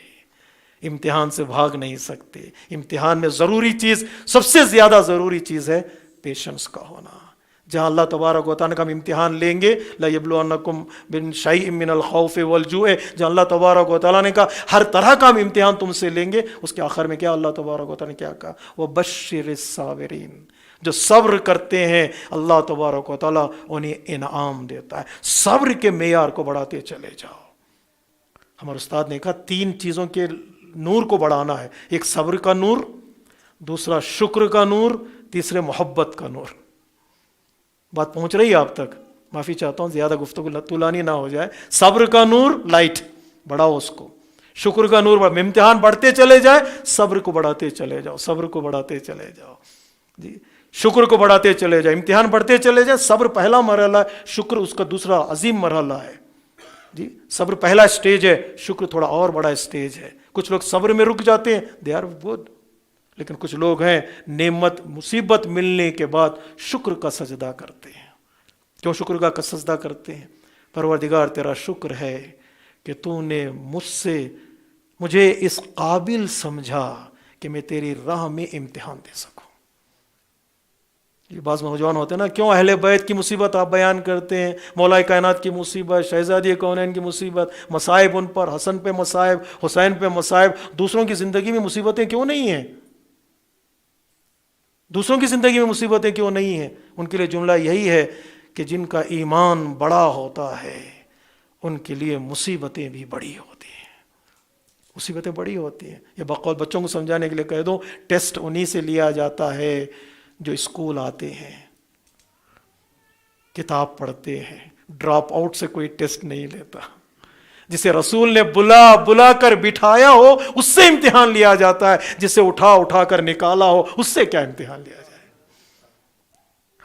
امتحان سے بھاگ نہیں سکتے. امتحان میں ضروری چیز، سب سے زیادہ ضروری چیز ہے پیشنس کا ہونا. جہاں اللہ تبارک و تعالیٰ کا ہم امتحان لیں گے، لَيَبْلُوَنَّكُمْ بِشَيْءٍ مِّنَ الْخَوْفِ وَالْجُوعِ، جہاں اللہ تبارک و تعالیٰ نے کہا ہر طرح کا ہم امتحان تم سے لیں گے، اس کے آخر میں کیا اللہ تبارک و تعالیٰ نے کیا کہا؟ وَبَشِّرِ الصَّابِرِينَ، جو صبر کرتے ہیں اللہ تبارک و تعالیٰ انہیں انعام دیتا ہے. صبر کے معیار کو بڑھاتے چلے جاؤ. ہمارے استاد نے کہا 3 چیزوں کے نور کو بڑھانا ہے. ایک صبر کا نور، دوسرا شکر کا نور، تیسرے محبت کا نور. بات پہنچ رہی ہے آپ تک؟ معافی چاہتا ہوں زیادہ گفتگو طولانی نہ ہو جائے. صبر کا نور لائٹ بڑھاؤ اس کو، شکر کا نور امتحان بڑھتے چلے جائے، صبر کو بڑھاتے چلے جاؤ، صبر کو بڑھاتے چلے جاؤ جی، شکر کو بڑھاتے چلے جائے. امتحان بڑھتے چلے جائے. صبر پہلا مرحلہ ہے، شکر اس کا دوسرا عظیم مرحلہ ہے جی. صبر پہلا اسٹیج ہے، شکر تھوڑا اور بڑا اسٹیج ہے. کچھ لوگ صبر میں رک جاتے ہیں، دے آر گڈ، لیکن کچھ لوگ ہیں نعمت مصیبت ملنے کے بعد شکر کا سجدہ کرتے ہیں. کیوں شکر کا سجدہ کرتے ہیں؟ پروردگار تیرا شکر ہے کہ تو نے مجھے اس قابل سمجھا کہ میں تیری راہ میں امتحان دے سکوں. یہ بعض نوجوان ہوتے ہیں نا، کیوں اہل بیت کی مصیبت آپ بیان کرتے ہیں، مولا کائنات کی مصیبت، شہزادی کونین کی مصیبت، مصائب ان پر، حسن پہ مصائب، حسین پہ مصائب، دوسروں کی زندگی میں مصیبتیں کیوں نہیں ہیں؟ دوسروں کی زندگی میں مصیبتیں کیوں نہیں ہیں؟ ان کے لیے جملہ یہی ہے کہ جن کا ایمان بڑا ہوتا ہے ان کے لیے مصیبتیں بھی بڑی ہوتی ہیں. مصیبتیں بڑی ہوتی ہیں. یہ بقول بچوں کو سمجھانے کے لیے کہہ دو، ٹیسٹ انہی سے لیا جاتا ہے جو اسکول آتے ہیں، کتاب پڑھتے ہیں. ڈراپ آؤٹ سے کوئی ٹیسٹ نہیں لیتا. جسے رسول نے بلا بلا کر بٹھایا ہو اس سے امتحان لیا جاتا ہے، جسے اٹھا اٹھا کر نکالا ہو اس سے کیا امتحان لیا جائے.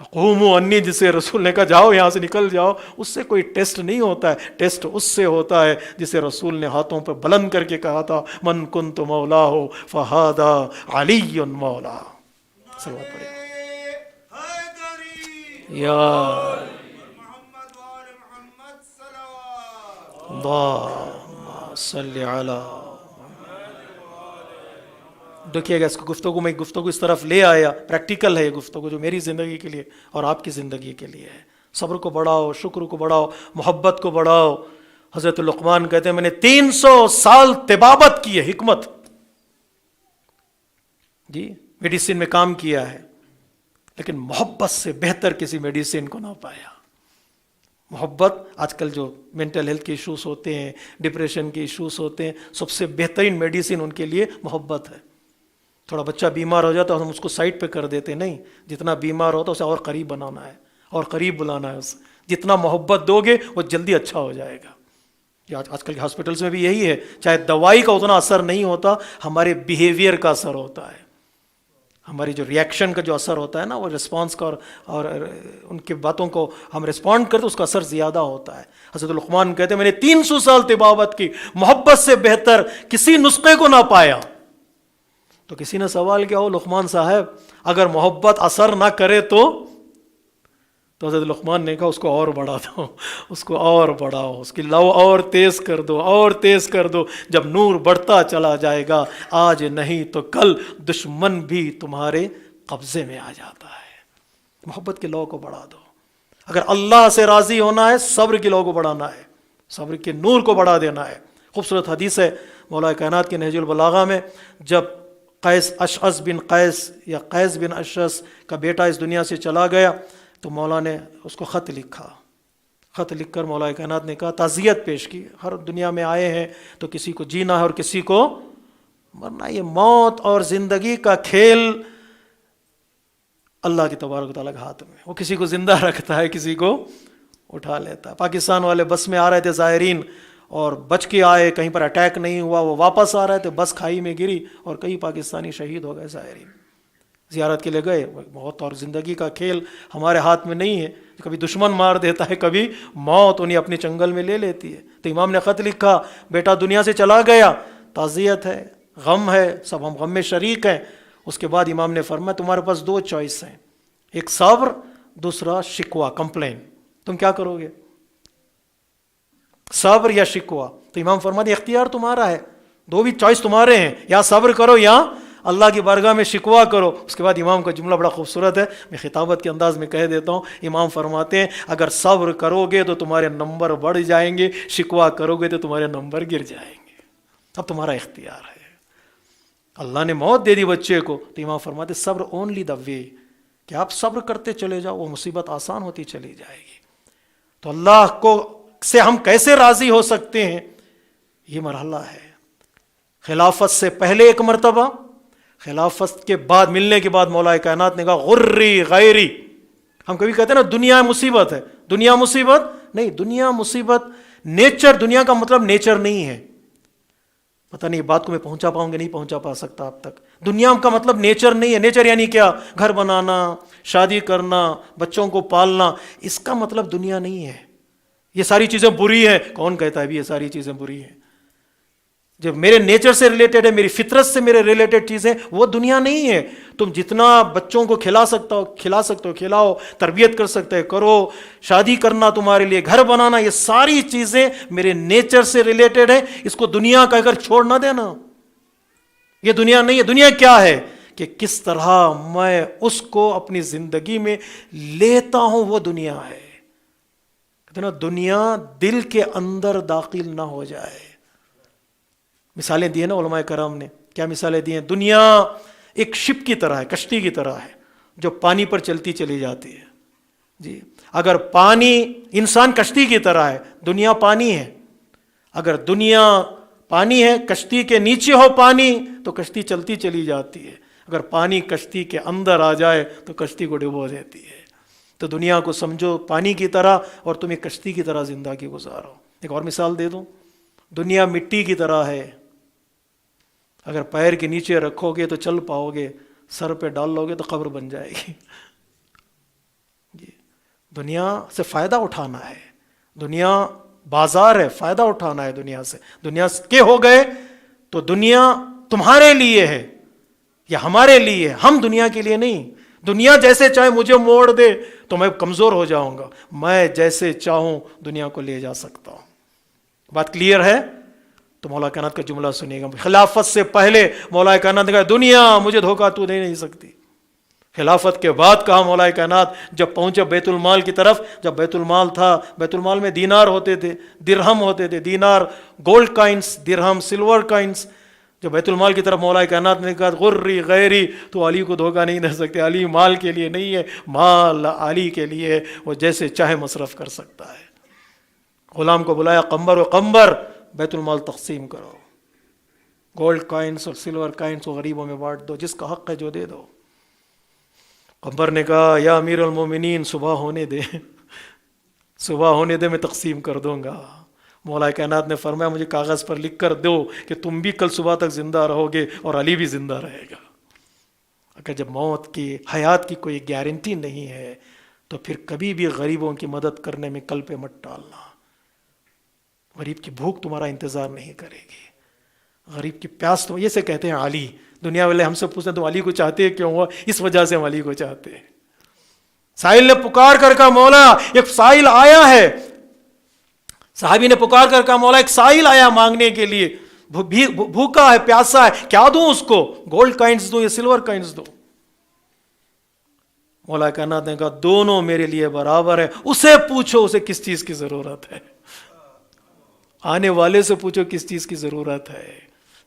قوموا انی، جسے رسول نے کہا جاؤ یہاں سے نکل جاؤ، اس سے کوئی ٹیسٹ نہیں ہوتا ہے. ٹیسٹ اس سے ہوتا ہے جسے رسول نے ہاتھوں پہ بلند کر کے کہا تھا من کنت مولا ہو فہذا علی مولا. صلوات پڑھیں یا اللہم صلی علی. دیکھیے گا اس کو گفتگو میں گفتگو اس طرف لے آیا، پریکٹیکل ہے یہ گفتگو جو میری زندگی کے لیے اور آپ کی زندگی کے لیے ہے. صبر کو بڑھاؤ، شکر کو بڑھاؤ، محبت کو بڑھاؤ. حضرت لقمان کہتے ہیں میں نے 300 سال طبابت کی ہے، حکمت جی میڈیسن میں کام کیا ہے، لیکن محبت سے بہتر کسی میڈیسن کو نہ پایا. محبت، آج کل جو مینٹل ہیلتھ کے ایشوز ہوتے ہیں، ڈپریشن کے ایشوز ہوتے ہیں، سب سے بہترین میڈیسن ان کے لیے محبت ہے. تھوڑا بچہ بیمار ہو جاتا ہے ہم اس کو سائڈ پہ کر دیتے، نہیں، جتنا بیمار ہوتا ہے اسے اور قریب بنانا ہے اور قریب بلانا ہے اسے. جتنا محبت دو گے وہ جلدی اچھا ہو جائے گا. آج کل کے ہاسپٹلس میں بھی یہی ہے، چاہے دوائی کا اتنا اثر نہیں ہوتا، ہمارے بیہیویئر کا اثر ہوتا ہے، ہماری جو ریئیکشن کا جو اثر ہوتا ہے نا، وہ رسپانس کا اور ان کی باتوں کو ہم رسپونڈ کرتے اس کا اثر زیادہ ہوتا ہے. حضرت لقمان کہتے ہیں میں نے 300 سال طبابت کی، محبت سے بہتر کسی نسخے کو نہ پایا. تو کسی نے سوال کیا ہو لقمان صاحب اگر محبت اثر نہ کرے تو حضرت لقمان نے کہا اس کو اور بڑھا دو، اس کو اور بڑھاؤ، اس کی لو اور تیز کر دو، اور تیز کر دو. جب نور بڑھتا چلا جائے گا آج نہیں تو کل دشمن بھی تمہارے قبضے میں آ جاتا ہے. محبت کے لو کو بڑھا دو. اگر اللہ سے راضی ہونا ہے صبر کے لو کو بڑھانا ہے، صبر کے نور کو بڑھا دینا ہے. خوبصورت حدیث ہے مولا کائنات کے نہج البلاغہ میں، جب قیس اشعث بن قیس یا قیس بن اشعث کا بیٹا اس دنیا سے چلا گیا تو مولا نے اس کو خط لکھا. خط لکھ کر مولا کائنات نے کہا تعزیت پیش کی، ہر دنیا میں آئے ہیں تو کسی کو جینا ہے اور کسی کو مرنا. یہ موت اور زندگی کا کھیل اللہ کی تبارک و تعالیٰ کے ہاتھ میں، وہ کسی کو زندہ رکھتا ہے کسی کو اٹھا لیتا ہے. پاکستان والے بس میں آ رہے تھے زائرین اور بچ کے آئے، کہیں پر اٹیک نہیں ہوا، وہ واپس آ رہے تھے، بس کھائی میں گری اور کئی پاکستانی شہید ہو گئے. زائرین زیارت کے لیے گئے. موت اور زندگی کا کھیل ہمارے ہاتھ میں نہیں ہے، کبھی دشمن مار دیتا ہے، کبھی موت انہیں اپنے چنگل میں لے لیتی ہے. تو امام نے خط لکھا بیٹا دنیا سے چلا گیا، تعزیت ہے، غم ہے، سب ہم غم میں شریک ہیں. اس کے بعد امام نے فرمایا تمہارے پاس 2 چوائس ہیں، ایک صبر، دوسرا شکوہ، کمپلین. تم کیا کرو گے، صبر یا شکوہ؟ تو امام فرماتے اختیار تمہارا ہے، 2 بھی چوائس تمہارے ہیں، یا صبر کرو یا اللہ کی بارگاہ میں شکوہ کرو. اس کے بعد امام کا جملہ بڑا خوبصورت ہے، میں خطابت کے انداز میں کہہ دیتا ہوں. امام فرماتے ہیں اگر صبر کرو گے تو تمہارے نمبر بڑھ جائیں گے، شکوہ کرو گے تو تمہارے نمبر گر جائیں گے. اب تمہارا اختیار ہے. اللہ نے موت دے دی بچے کو تو امام فرماتے صبر اونلی دا وے، کہ آپ صبر کرتے چلے جاؤ، وہ مصیبت آسان ہوتی چلی جائے گی. تو اللہ کو سے ہم کیسے راضی ہو سکتے ہیں؟ یہ مرحلہ ہے. خلافت سے پہلے ایک مرتبہ، خلافت کے بعد، ملنے کے بعد مولا کائنات نے کہا غری غیری. ہم کبھی کہتے ہیں نا دنیا مصیبت ہے، دنیا مصیبت نہیں، دنیا مصیبت نیچر، دنیا کا مطلب نیچر نہیں ہے. پتہ نہیں بات کو میں پہنچا پاؤں گا، نہیں پہنچا پا سکتا اب تک. دنیا کا مطلب نیچر نہیں ہے. نیچر یعنی کیا؟ گھر بنانا، شادی کرنا، بچوں کو پالنا، اس کا مطلب دنیا نہیں ہے. یہ ساری چیزیں بری ہیں، کون کہتا ہے بھی یہ ساری چیزیں بری ہیں؟ جب میرے نیچر سے ریلیٹڈ ہے، میری فطرت سے میرے ریلیٹڈ چیزیں، وہ دنیا نہیں ہے. تم جتنا بچوں کو کھلا سکتے ہو کھلاؤ، تربیت کر سکتے کرو، شادی کرنا تمہارے لیے، گھر بنانا، یہ ساری چیزیں میرے نیچر سے ریلیٹڈ ہیں. اس کو دنیا کہہ کر چھوڑ نہ دینا. یہ دنیا نہیں ہے. دنیا کیا ہے کہ کس طرح میں اس کو اپنی زندگی میں لیتا ہوں، وہ دنیا ہے. کہتے ہیں نا دنیا دل کے اندر داخل نہ ہو جائے. مثالیں دی ہیں نا علماء کرام نے. کیا مثالیں دی ہیں؟ دنیا ایک شپ کی طرح ہے، کشتی کی طرح ہے جو پانی پر چلتی چلی جاتی ہے. جی اگر پانی، انسان کشتی کی طرح ہے، دنیا پانی ہے. اگر دنیا پانی ہے، کشتی کے نیچے ہو پانی تو کشتی چلتی چلی جاتی ہے. اگر پانی کشتی کے اندر آ جائے تو کشتی کو ڈبو دیتی ہے. تو دنیا کو سمجھو پانی کی طرح اور تم ایک کشتی کی طرح زندگی گزارو. ایک اور مثال دے دوں، دنیا مٹی کی طرح ہے. اگر پیر کے نیچے رکھو گے تو چل پاؤ گے، سر پہ ڈال لو گے تو قبر بن جائے گی. جی دنیا سے فائدہ اٹھانا ہے. دنیا بازار ہے، فائدہ اٹھانا ہے دنیا سے. دنیا کے ہو گئے تو دنیا تمہارے لیے ہے یا ہمارے لیے. ہم دنیا کے لیے نہیں. دنیا جیسے چاہے مجھے موڑ دے تو میں کمزور ہو جاؤں گا. میں جیسے چاہوں دنیا کو لے جا سکتا ہوں. بات کلیئر ہے؟ تو مولا کائنات کا جملہ سنیے گا. خلافت سے پہلے مولا کائنات نے کہا دنیا مجھے دھوکہ تو دے نہیں سکتی. خلافت کے بعد کہا مولا کائنات جب پہنچے بیت المال کی طرف. جب بیت المال تھا، بیت المال میں دینار ہوتے تھے، درہم ہوتے تھے. دینار گولڈ کائنز، درہم سلور کائنز. جب بیت المال کی طرف مولا کائنات نے کہا غری غیری، تو علی کو دھوکہ نہیں دے سکتے. علی مال کے لیے نہیں ہے، مال علی کے لیے ہے، وہ جیسے چاہے مصرف کر سکتا ہے. غلام کو بلایا، قمبر و قمبر بیت المال تقسیم کرو. گولڈ کائنز اور سلور کائنز کو غریبوں میں بانٹ دو، جس کا حق ہے جو دے دو. قمبر نے کہا یا امیر المومنین صبح ہونے دے، صبح ہونے دے، میں تقسیم کر دوں گا. مولا کائنات نے فرمایا مجھے کاغذ پر لکھ کر دو کہ تم بھی کل صبح تک زندہ رہو گے اور علی بھی زندہ رہے گا. اگر جب موت کی، حیات کی کوئی گارنٹی نہیں ہے تو پھر کبھی بھی غریبوں کی مدد کرنے میں کل پہ مت ٹالنا. غریب کی بھوک تمہارا انتظار نہیں کرے گی. غریب کی پیاس تو یہ سے کہتے ہیں علی. دنیا والے ہم سے پوچھتے ہیں تم علی کو چاہتے کیوں ہوا؟ اس وجہ سے ہم علی کو چاہتے ہیں. سائل نے پکار کر کہا مولا ایک سائل آیا ہے. صحابی نے پکار کر کہا مولا ایک سائل آیا مانگنے کے لیے، بھوکا ہے، پیاسا ہے، کیا دوں اس کو؟ گولڈ کائنز دوں یا سلور کائنز دوں؟ مولا کائنات نے کہا دونوں میرے لیے برابر ہے. اسے پوچھو اسے کس چیز کی ضرورت ہے. آنے والے سے پوچھو کس چیز کی ضرورت ہے.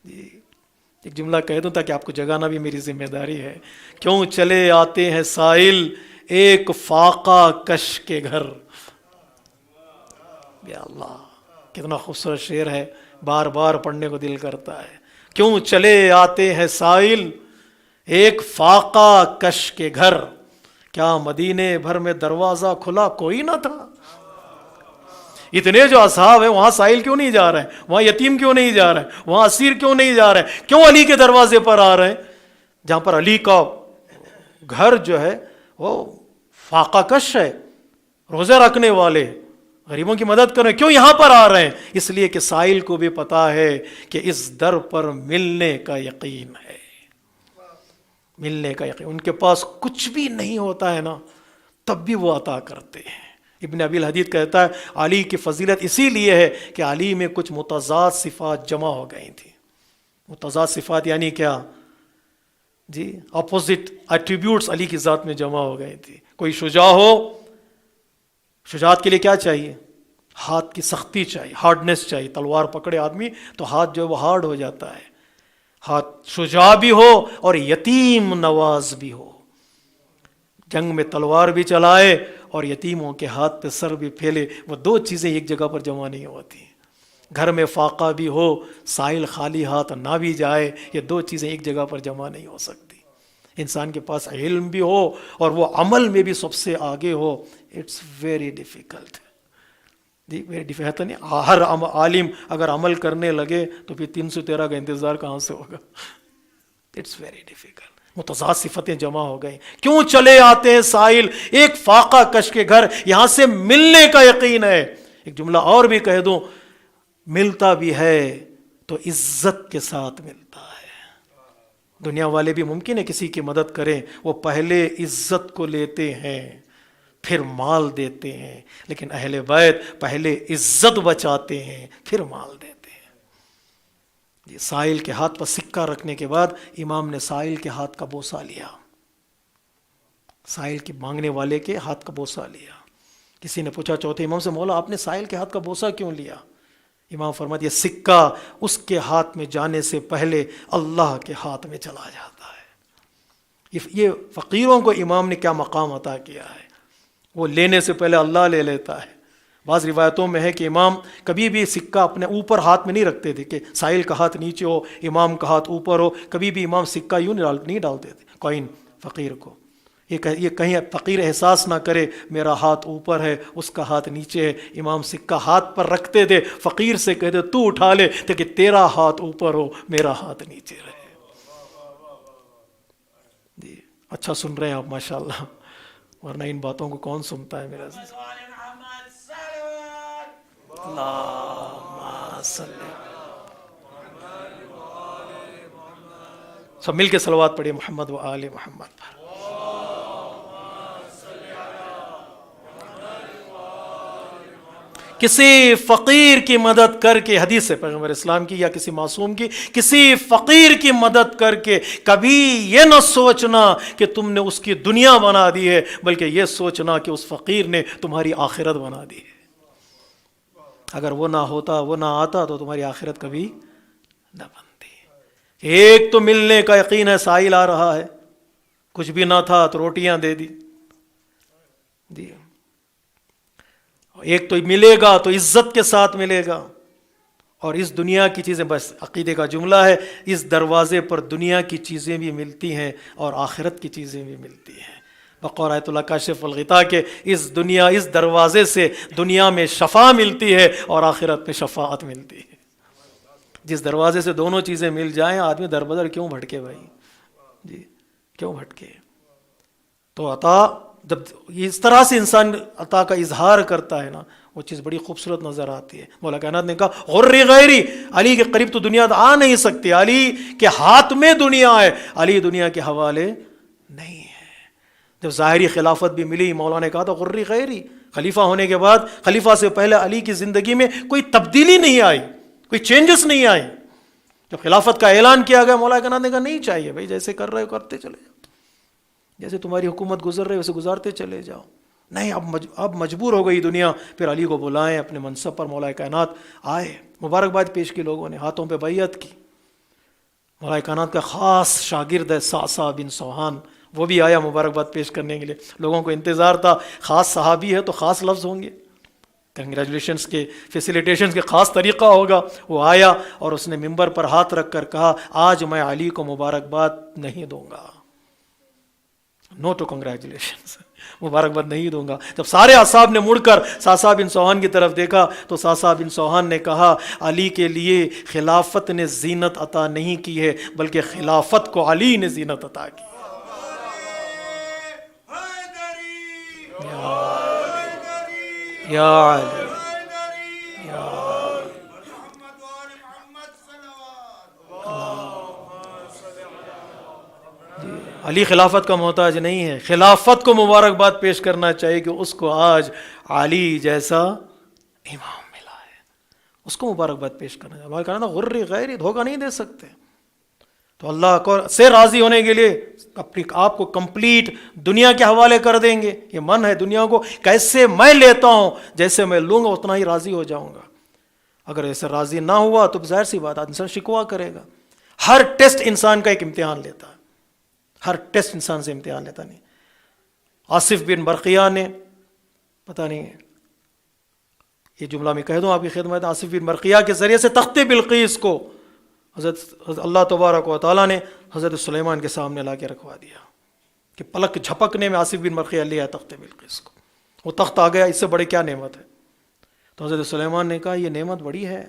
جی ایک جملہ کہہ دوں تاکہ آپ کو جگانا بھی میری ذمہ داری ہے. کیوں چلے آتے ہیں سائل ایک فاقہ کش کے گھر. یا اللہ کتنا خوبصورت شعر ہے، بار بار پڑھنے کو دل کرتا ہے. کیوں چلے آتے ہیں سائل ایک فاقہ کش کے گھر، کیا مدینے بھر میں دروازہ کھلا کوئی نہ تھا. اتنے جو اصحاب ہیں وہاں سائل کیوں نہیں جا رہے ہیں؟ وہاں یتیم کیوں نہیں جا رہے ہیں؟ وہاں اسیر کیوں نہیں جا رہے ہیں؟ کیوں علی کے دروازے پر آ رہے ہیں جہاں پر علی کا گھر جو ہے وہ فاقہ کش ہے، روزے رکھنے والے، غریبوں کی مدد کر رہے ہیں. کیوں یہاں پر آ رہے ہیں؟ اس لیے کہ سائل کو بھی پتا ہے کہ اس در پر ملنے کا یقین ہے. ملنے کا یقین. ان کے پاس کچھ بھی نہیں ہوتا ہے نا تب بھی وہ عطا کرتے ہیں. ابن ابی الحدید کہتا ہے علی کی فضیلت اسی لیے ہے کہ علی میں کچھ متضاد صفات جمع ہو گئی تھیں. متضاد صفات یعنی کیا؟ جی اپوزٹ ایٹریبیوٹس علی کی ذات میں جمع ہو گئی تھی. کوئی شجاع ہو، شجاعت کے لیے کیا چاہیے؟ ہاتھ کی سختی چاہیے، ہارڈنس چاہیے. تلوار پکڑے آدمی تو ہاتھ جو ہے وہ ہارڈ ہو جاتا ہے. ہاتھ شجاع بھی ہو اور یتیم نواز بھی ہو. جنگ میں تلوار بھی چلائے اور یتیموں کے ہاتھ پہ سر بھی پھیلے. وہ دو چیزیں ایک جگہ پر جمع نہیں ہوتی. گھر میں فاقہ بھی ہو، سائل خالی ہاتھ نہ بھی جائے، یہ دو چیزیں ایک جگہ پر جمع نہیں ہو سکتی. انسان کے پاس علم بھی ہو اور وہ عمل میں بھی سب سے آگے ہو. It's very difficult. جی ویری ڈیفیکلٹ نہیں. ہر عالم اگر عمل کرنے لگے تو پھر 313 کا انتظار کہاں سے ہوگا؟ It's very difficult. متضاد صفتیں جمع ہو گئیں. کیوں چلے آتے ہیں سائل ایک فاقہ کش کے گھر، یہاں سے ملنے کا یقین ہے. ایک جملہ اور بھی کہہ دوں، ملتا بھی ہے تو عزت کے ساتھ ملتا ہے. دنیا والے بھی ممکن ہے کسی کی مدد کریں، وہ پہلے عزت کو لیتے ہیں پھر مال دیتے ہیں، لیکن اہل بیت پہلے عزت بچاتے ہیں پھر مال دیتے ہیں. سائل کے ہاتھ پر سکہ رکھنے کے بعد امام نے سائل کے ہاتھ کا بوسہ لیا، سائل کے مانگنے والے کے ہاتھ کا بوسہ لیا۔ کسی نے پوچھا چوتھے امام سے، مولا آپ نے سائل کے ہاتھ کا بوسہ کیوں لیا؟ امام فرماتے یہ سکہ اس کے ہاتھ میں جانے سے پہلے اللہ کے ہاتھ میں چلا جاتا ہے۔ یہ فقیروں کو امام نے کیا مقام عطا کیا ہے، وہ لینے سے پہلے اللہ لے لیتا ہے۔ بعض روایتوں میں ہے کہ امام کبھی بھی سکہ اپنے اوپر ہاتھ میں نہیں رکھتے تھے کہ سائل کا ہاتھ نیچے ہو امام کا ہاتھ اوپر ہو، کبھی بھی امام سکہ یوں نہیں ڈالتے تھے کوئن فقیر کو، یہ کہیں فقیر احساس نہ کرے میرا ہاتھ اوپر ہے اس کا ہاتھ نیچے ہے۔ امام سکہ ہاتھ پر رکھتے تھے، فقیر سے کہتے تو اٹھا لے کہ تیرا ہاتھ اوپر ہو میرا ہاتھ نیچے رہے۔ جی اچھا سن رہے ہیں آپ ماشاءاللہ، ورنہ ان باتوں کو کون سنتا ہے میرا عزیز۔ اللہم صلی، سب مل کے صلوات پڑھیے محمد و آل محمد پر۔ کسی فقیر کی مدد کر کے، حدیث ہے پیغمبر اسلام کی یا کسی معصوم کی، کسی فقیر کی مدد کر کے کبھی یہ نہ سوچنا کہ تم نے اس کی دنیا بنا دی ہے، بلکہ یہ سوچنا کہ اس فقیر نے تمہاری آخرت بنا دی ہے۔ اگر وہ نہ ہوتا، وہ نہ آتا تو تمہاری آخرت کبھی نہ بنتی۔ ایک تو ملنے کا یقین ہے، سائل آ رہا ہے، کچھ بھی نہ تھا تو روٹیاں دے دی، جی ایک تو ملے گا تو عزت کے ساتھ ملے گا، اور اس دنیا کی چیزیں، بس عقیدے کا جملہ ہے، اس دروازے پر دنیا کی چیزیں بھی ملتی ہیں اور آخرت کی چیزیں بھی ملتی ہیں۔ بقول آیت اللہ کاشف الغطاء کے اس دروازے سے دنیا میں شفا ملتی ہے اور آخرت میں شفاعت ملتی ہے۔ جس دروازے سے دونوں چیزیں مل جائیں، آدمی در بدر کیوں بھٹکے بھائی، جی کیوں بھٹکے؟ تو عطا جب اس طرح سے انسان عطا کا اظہار کرتا ہے نا، وہ چیز بڑی خوبصورت نظر آتی ہے۔ مولا کائنات نے کہا غری غیری، علی کے قریب تو دنیا آ نہیں سکتی، علی کے ہاتھ میں دنیا ہے، علی دنیا کے حوالے نہیں ہے۔ جب ظاہری خلافت بھی ملی، مولا نے کہا تھا غری غیری، خلیفہ ہونے کے بعد، خلیفہ سے پہلے علی کی زندگی میں کوئی تبدیلی نہیں آئی، کوئی چینجز نہیں آئی۔ جب خلافت کا اعلان کیا گیا، مولا کائنات نے کہا نہیں چاہیے بھائی، جیسے کر رہے ہو کرتے چلے جاؤ، جیسے تمہاری حکومت گزر رہے ویسے گزارتے چلے جاؤ۔ نہیں، اب مجبور ہو گئی دنیا، پھر علی کو بلائیں اپنے منصب پر، مولا کائنات آئے، مبارکباد پیش کی لوگوں نے، ہاتھوں پہ بیعت کی۔ مولا کائنات کا خاص شاگرد ہے صعصع بن سوحان، وہ بھی آیا مبارکباد پیش کرنے کے لیے۔ لوگوں کو انتظار تھا، خاص صحابی ہے تو خاص لفظ ہوں گے، کنگریچولیشنز کے فیسیلیٹیشنز کے خاص طریقہ ہوگا۔ وہ آیا اور اس نے ممبر پر ہاتھ رکھ کر کہا آج میں علی کو مبارکباد نہیں دوں گا، نو ٹو کنگریچولیشنز، مبارکباد نہیں دوں گا۔ جب سارے اصحاب نے مڑ کر صعصع بن سوحان کی طرف دیکھا تو صعصع بن سوحان نے کہا علی کے لیے خلافت نے زینت عطا نہیں کی ہے، بلکہ خلافت کو علی نے زینت عطا کی۔ یا علی، علی خلافت کا محتاج نہیں ہے، خلافت کو مبارکباد پیش کرنا چاہیے کہ اس کو آج علی جیسا امام ملا ہے، اس کو مبارکباد پیش کرنا چاہیے۔ ہمارے کہنا غری غیری، دھوکہ نہیں دے سکتے۔ تو اللہ کو سے راضی ہونے کے لیے اپنی آپ کو کمپلیٹ دنیا کے حوالے کر دیں گے۔ یہ من ہے دنیا کو کیسے میں لیتا ہوں، جیسے میں لوں گا اتنا ہی راضی ہو جاؤں گا۔ اگر ایسے راضی نہ ہوا تو ظاہر سی بات انسان شکوہ کرے گا۔ ہر ٹیسٹ انسان کا ایک امتحان لیتا ہے، ہر ٹیسٹ انسان سے امتحان لیتا نہیں۔ آصف بن برقیہ نے، پتہ نہیں یہ جملہ میں کہہ دوں آپ کی خدمت، آصف بن برقیہ کے ذریعے سے تخت بلقیس کو حضرت اللہ تبارک و تعالیٰ نے حضرت سلیمان کے سامنے لا کے رکھوا دیا کہ پلک جھپکنے میں آصف بن برقیہ لے آیا تخت بلقیس کو، وہ تخت آ گیا، اس سے بڑے کیا نعمت ہے؟ تو حضرت سلیمان نے کہا یہ نعمت بڑی ہے،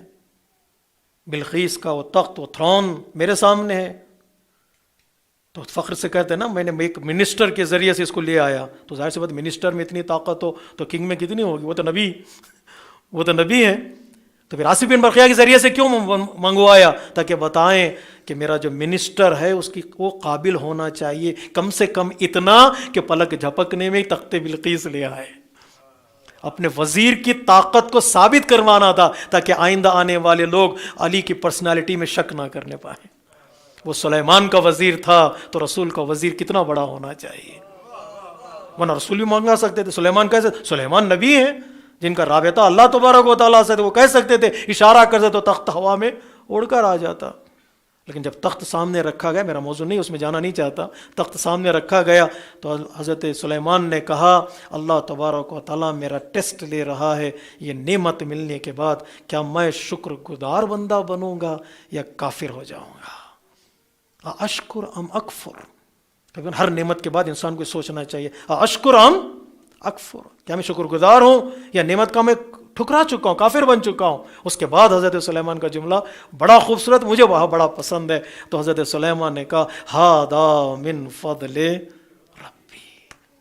بلقیس کا وہ تخت، وہ تھرون میرے سامنے ہے۔ تو فخر سے کہتے ہیں نا میں نے ایک منسٹر کے ذریعے سے اس کو لے آیا، تو ظاہر سی بات منسٹر میں اتنی طاقت ہو تو کنگ میں کتنی ہوگی، وہ تو نبی ہے۔ تو پھر آصف بن برقیہ کے ذریعے سے کیوں منگوایا؟ تاکہ بتائیں کہ میرا جو منسٹر ہے اس کی وہ قابل ہونا چاہیے کم سے کم اتنا کہ پلک جھپکنے میں تخت بلقیس لے آئے۔ اپنے وزیر کی طاقت کو ثابت کروانا تھا تاکہ آئندہ آنے والے لوگ علی کی پرسنالٹی میں شک نہ کرنے پائیں۔ وہ سلیمان کا وزیر تھا تو رسول کا وزیر کتنا بڑا ہونا چاہیے، ورنہ رسول بھی مانگا سکتے تھے۔ سلیمان کیسے، سلیمان نبی ہیں جن کا رابطہ اللہ تبارک و تعالیٰ سے، وہ کہہ سکتے تھے، اشارہ کرتے تو تخت ہوا میں اڑ کر آ جاتا۔ لیکن جب تخت سامنے رکھا گیا، میرا موضوع نہیں، اس میں جانا نہیں چاہتا، تخت سامنے رکھا گیا تو حضرت سلیمان نے کہا اللہ تبارک و تعالیٰ میرا ٹیسٹ لے رہا ہے، یہ نعمت ملنے کے بعد کیا میں شکر گزار بندہ بنوں گا یا کافر ہو جاؤں گا؟ اشکر ام اکفر؟ لیکن ہر نعمت کے بعد انسان کو سوچنا چاہیے اشکر ام اکفر، کیا میں شکر گزار ہوں یا نعمت کا میں ٹھکرا چکا ہوں، کافر بن چکا ہوں؟ اس کے بعد حضرت سلیمان کا جملہ بڑا خوبصورت، مجھے وہاں بڑا پسند ہے۔ تو حضرت سلیمان نے کہا ہاذا من فضل ربی،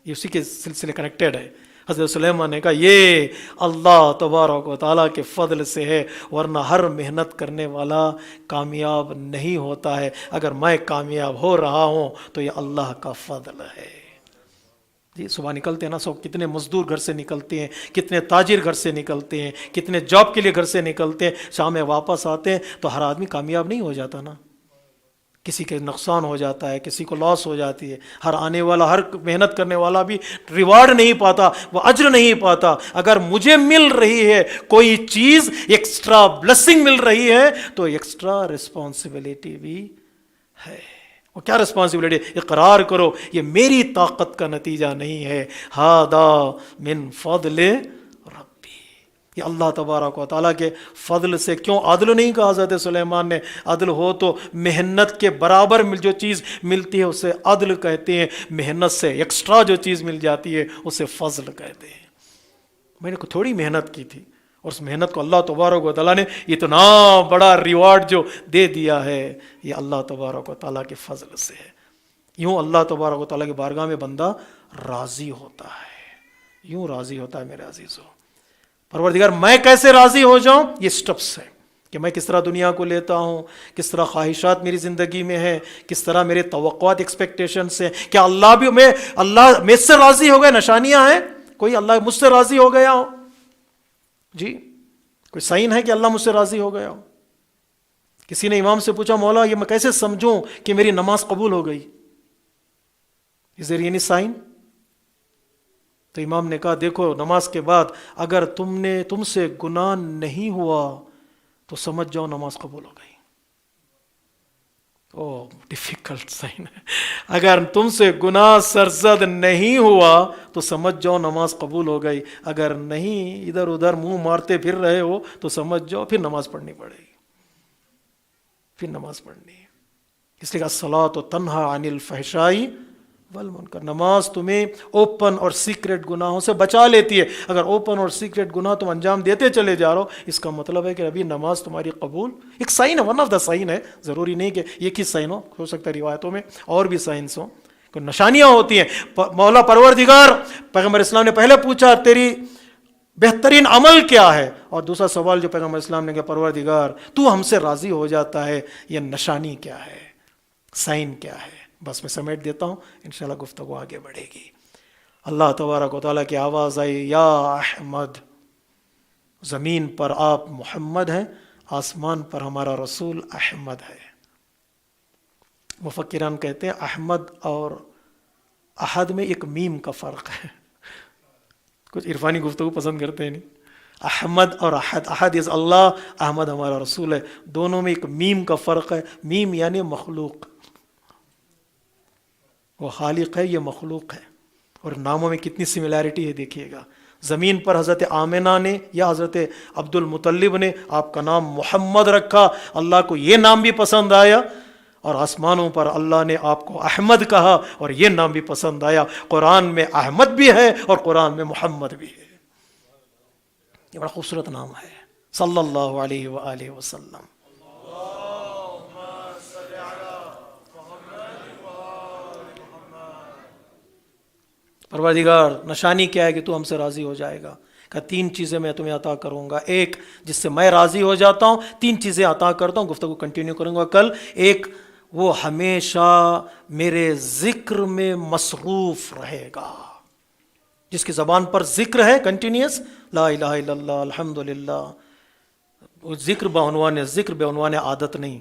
یہ اسی کے سلسلے کنیکٹڈ ہے۔ حضرت سلیمان نے کہا یہ اللہ تبارک و تعالیٰ کے فضل سے ہے، ورنہ ہر محنت کرنے والا کامیاب نہیں ہوتا ہے، اگر میں کامیاب ہو رہا ہوں تو یہ اللہ کا فضل ہے۔ جی صبح نکلتے ہیں نا، سب کتنے مزدور گھر سے نکلتے ہیں، کتنے تاجر گھر سے نکلتے ہیں، کتنے جاب کے لیے گھر سے نکلتے ہیں، شام میں واپس آتے ہیں، تو ہر آدمی کامیاب نہیں ہو جاتا نا، کسی کے نقصان ہو جاتا ہے، کسی کو لاس ہو جاتی ہے، ہر آنے والا، ہر محنت کرنے والا بھی ریوارڈ نہیں پاتا، وہ اجر نہیں پاتا۔ اگر مجھے مل رہی ہے کوئی چیز، ایکسٹرا بلیسنگ مل رہی ہے، تو ایکسٹرا رسپانسبلٹی بھی ہے۔ وہ کیا رسپانسبلٹی؟ اقرار کرو یہ میری طاقت کا نتیجہ نہیں ہے، ھذا من فضل ربی، یہ اللہ تبارک و تعالیٰ کے فضل سے۔ کیوں عدل نہیں کہا حضرت سلیمان نے؟ عدل ہو تو محنت کے برابر جو چیز ملتی ہے اسے عدل کہتے ہیں، محنت سے ایکسٹرا جو چیز مل جاتی ہے اسے فضل کہتے ہیں۔ میں نے تھوڑی محنت کی تھی اور اس محنت کو اللہ تبارک و تعالیٰ نے اتنا بڑا ریوارڈ جو دے دیا ہے، یہ اللہ تبارک و تعالیٰ کے فضل سے ہے۔ یوں اللہ تبارک و تعالیٰ کی بارگاہ میں بندہ راضی ہوتا ہے، یوں راضی ہوتا ہے میرے عزیزو۔ پروردگار میں کیسے راضی ہو جاؤں؟ یہ سٹیپس ہیں کہ میں کس طرح دنیا کو لیتا ہوں، کس طرح خواہشات میری زندگی میں ہیں، کس طرح میرے توقعات ایکسپیکٹیشنس ہیں۔ کیا اللہ مجھ سے راضی ہو گئے؟ نشانیاں ہیں کوئی اللہ مجھ سے راضی ہو گیا ہو؟ جی کوئی سائن ہے کہ اللہ مجھ سے راضی ہو گیا ہو؟ کسی نے امام سے پوچھا مولا یہ میں کیسے سمجھوں کہ میری نماز قبول ہو گئی؟ از دیر اینی سائن؟ تو امام نے کہا دیکھو نماز کے بعد اگر تم سے گناہ نہیں ہوا تو سمجھ جاؤ نماز قبول ہو گئی۔ ڈیفیکلٹ سائن ہے۔ اگر تم سے گناہ سرزد نہیں ہوا تو سمجھ جاؤ نماز قبول ہو گئی، اگر نہیں ادھر ادھر منہ مارتے پھر رہے ہو تو سمجھ جاؤ پھر نماز پڑھنی پڑے گی، پھر نماز پڑھنی ہے۔ اس لیے الصلاۃ تنہی عن الفحشاء والمنکر، نماز تمہیں اوپن اور سیکریٹ گناہوں سے بچا لیتی ہے۔ اگر اوپن اور سیکریٹ گناہ تم انجام دیتے چلے جا رہے ہو، اس کا مطلب ہے کہ ابھی نماز تمہاری قبول، ایک سائن ہے، ون آف دا سائن ہے، ضروری نہیں کہ ایک ہی سائن ہو سکتا ہے روایتوں میں اور بھی سائنس ہوں، کوئی نشانیاں ہوتی ہیں۔ مولا پروردگار، پیغمبر اسلام نے پہلے پوچھا تیری بہترین عمل کیا ہے، اور دوسرا سوال جو پیغمبر اسلام نے کہا پروردگار تو ہم سے راضی ہو جاتا ہے، یہ نشانی کیا ہے، سائن کیا ہے؟ بس میں سمیٹ دیتا ہوں، انشاءاللہ گفتگو آگے بڑھے گی۔ اللہ تبارک و تعالیٰ کی آواز آئی یا احمد، زمین پر آپ محمد ہیں، آسمان پر ہمارا رسول احمد ہے۔ مفکران کہتے ہیں احمد اور احد میں ایک میم کا فرق ہے، کچھ عرفانی گفتگو پسند کرتے ہیں نہیں، احمد اور احد، احد از اللہ، احمد ہمارا رسول ہے، دونوں میں ایک میم کا فرق ہے۔ میم یعنی مخلوق، وہ خالق ہے، یہ مخلوق ہے، اور ناموں میں کتنی سملیرٹی ہے دیکھیے گا۔ زمین پر حضرت آمنہ نے یا حضرت عبد المطلب نے آپ کا نام محمد رکھا، اللہ کو یہ نام بھی پسند آیا، اور آسمانوں پر اللہ نے آپ کو احمد کہا اور یہ نام بھی پسند آیا۔ قرآن میں احمد بھی ہے اور قرآن میں محمد بھی ہے، یہ بڑا خوبصورت نام ہے، صلی اللہ علیہ وآلہ وسلم۔ پروردگار نشانی کیا ہے کہ تو ہم سے راضی ہو جائے گا؟ کہ تین چیزیں میں تمہیں عطا کروں گا، ایک جس سے میں راضی ہو جاتا ہوں، تین چیزیں عطا کرتا ہوں، گفتگو کنٹینیو کروں گا کل۔ ایک، وہ ہمیشہ میرے ذکر میں مصروف رہے گا، جس کی زبان پر ذکر ہے کنٹینیوس، لا الہ الا اللہ الحمدللہ، وہ ذکر بعنوان ذکر، بے عنوان عادت نہیں،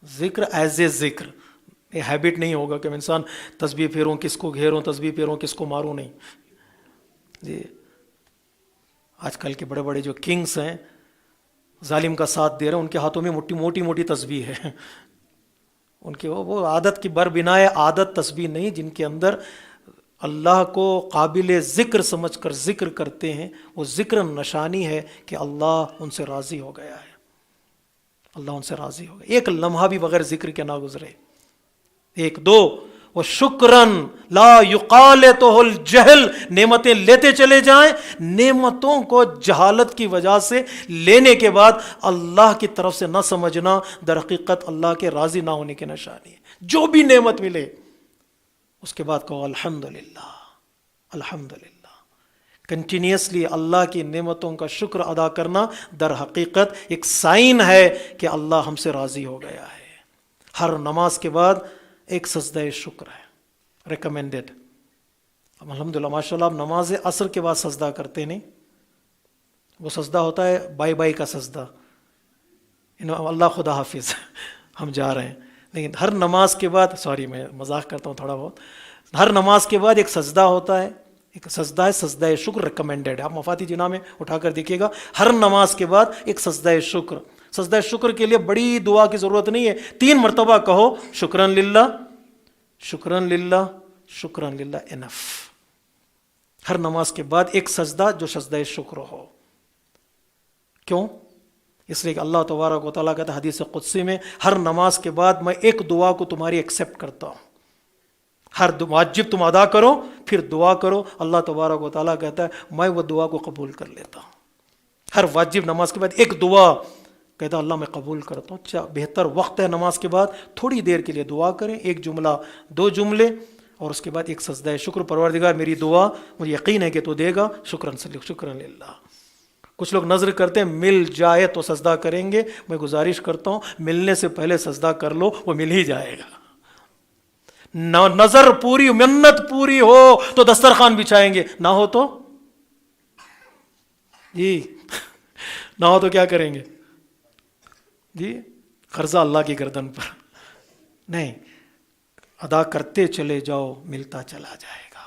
ذکر ایز اے ذکر، یہ ہیبٹ نہیں ہوگا کہ میں انسان تسبیح پھیروں کس کو گھیروں، تسبیح پھیروں کس کو ماروں، نہیں جی۔ آج کل کے بڑے بڑے جو کنگز ہیں ظالم کا ساتھ دے رہے ہیں، ان کے ہاتھوں میں موٹی موٹی تسبیح ہے، ان کے وہ عادت کی بربنائے عادت تسبیح نہیں، جن کے اندر اللہ کو قابل ذکر سمجھ کر ذکر کرتے ہیں، وہ ذکر نشانی ہے کہ اللہ ان سے راضی ہو گیا ہے، اللہ ان سے راضی ہو گیا، ایک لمحہ بھی بغیر ذکر کے نہ گزرے۔ ایک دو، وہ شکرن لا یقالطہ الجہل، نعمتیں لیتے چلے جائیں، نعمتوں کو جہالت کی وجہ سے لینے کے بعد اللہ کی طرف سے نہ سمجھنا در حقیقت اللہ کے راضی نہ ہونے کی نشانی ہے۔ جو بھی نعمت ملے اس کے بعد کہو الحمدللہ الحمدللہ، کنٹینیوسلی اللہ کی نعمتوں کا شکر ادا کرنا در حقیقت ایک سائن ہے کہ اللہ ہم سے راضی ہو گیا ہے۔ ہر نماز کے بعد ایک سجدہ شکر ہے، ریکمینڈڈ۔ الحمدللہ ماشاءاللہ آپ نماز عصر کے بعد سجدہ کرتے نہیں، وہ سجدہ ہوتا ہے بائی بائی کا سجدہ، اللہ خدا حافظ ہم جا رہے ہیں، لیکن ہر نماز کے بعد، سوری میں مذاق کرتا ہوں تھوڑا بہت، ہر نماز کے بعد ایک سجدہ ہوتا ہے، ایک سجدہ ہے سجدہ شکر، ریکمینڈڈ ہے، آپ مفاتی جناح میں اٹھا کر دیکھیے گا، ہر نماز کے بعد ایک سجدہ شکر۔ سجدہ شکر کے لیے بڑی دعا کی ضرورت نہیں ہے، 3 مرتبہ کہو شکرن للہ شکرن للہ شکرن للہ، انف۔ ہر نماز کے بعد ایک سجدہ جو سجدہ شکر ہو۔ کیوں؟ اس لیے کہ اللہ تبارک و تعالیٰ کہتا ہے حدیث قدسی میں، ہر نماز کے بعد میں ایک دعا کو تمہاری ایکسیپٹ کرتا ہوں، ہر واجب تم ادا کرو پھر دعا کرو، اللہ تبارک و تعالیٰ کہتا ہے میں وہ دعا کو قبول کر لیتا ہوں۔ ہر واجب نماز کے بعد ایک دعا کہتا اللہ میں قبول کرتا ہوں۔ بہتر وقت ہے نماز کے بعد تھوڑی دیر کے لیے دعا کریں، ایک جملہ 2 جملے، اور اس کے بعد ایک سجدہ شکر، پروردگار میری دعا مجھے یقین ہے کہ تو دے گا، شکرن للہ۔ کچھ لوگ نظر کرتے ہیں مل جائے تو سجدہ کریں گے، میں گزارش کرتا ہوں ملنے سے پہلے سجدہ کر لو، وہ مل ہی جائے گا۔ نظر پوری، منت پوری ہو تو دسترخوان بچھائیں گے، نہ ہو تو جی نہ ہو تو کیا کریں گے جی؟ قرضہ اللہ کی گردن پر نہیں، ادا کرتے چلے جاؤ، ملتا چلا جائے گا۔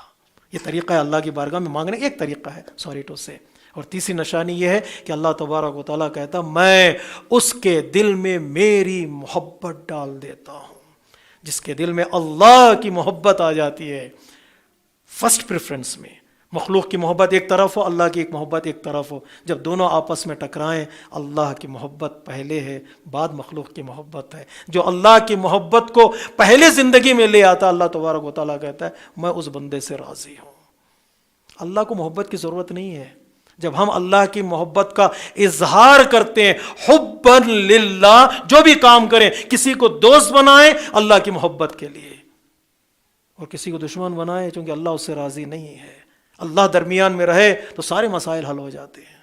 یہ طریقہ ہے اللہ کی بارگاہ میں مانگنے، ایک طریقہ ہے، سوری ٹو سے۔ اور تیسری نشانی یہ ہے کہ اللہ تبارک و تعالیٰ کہتا میں اس کے دل میں میری محبت ڈال دیتا ہوں۔ جس کے دل میں اللہ کی محبت آ جاتی ہے فرسٹ پریفرنس میں، مخلوق کی محبت ایک طرف ہو، اللہ کی ایک محبت ایک طرف ہو، جب دونوں آپس میں ٹکرائیں اللہ کی محبت پہلے ہے، بعد مخلوق کی محبت ہے۔ جو اللہ کی محبت کو پہلے زندگی میں لے آتا، اللہ تبارک و تعالیٰ کہتا ہے میں اس بندے سے راضی ہوں۔ اللہ کو محبت کی ضرورت نہیں ہے۔ جب ہم اللہ کی محبت کا اظہار کرتے ہیں، حباً للہ، جو بھی کام کریں، کسی کو دوست بنائیں اللہ کی محبت کے لیے، اور کسی کو دشمن بنائیں چونکہ اللہ اس سے راضی نہیں ہے، اللہ درمیان میں رہے تو سارے مسائل حل ہو جاتے ہیں۔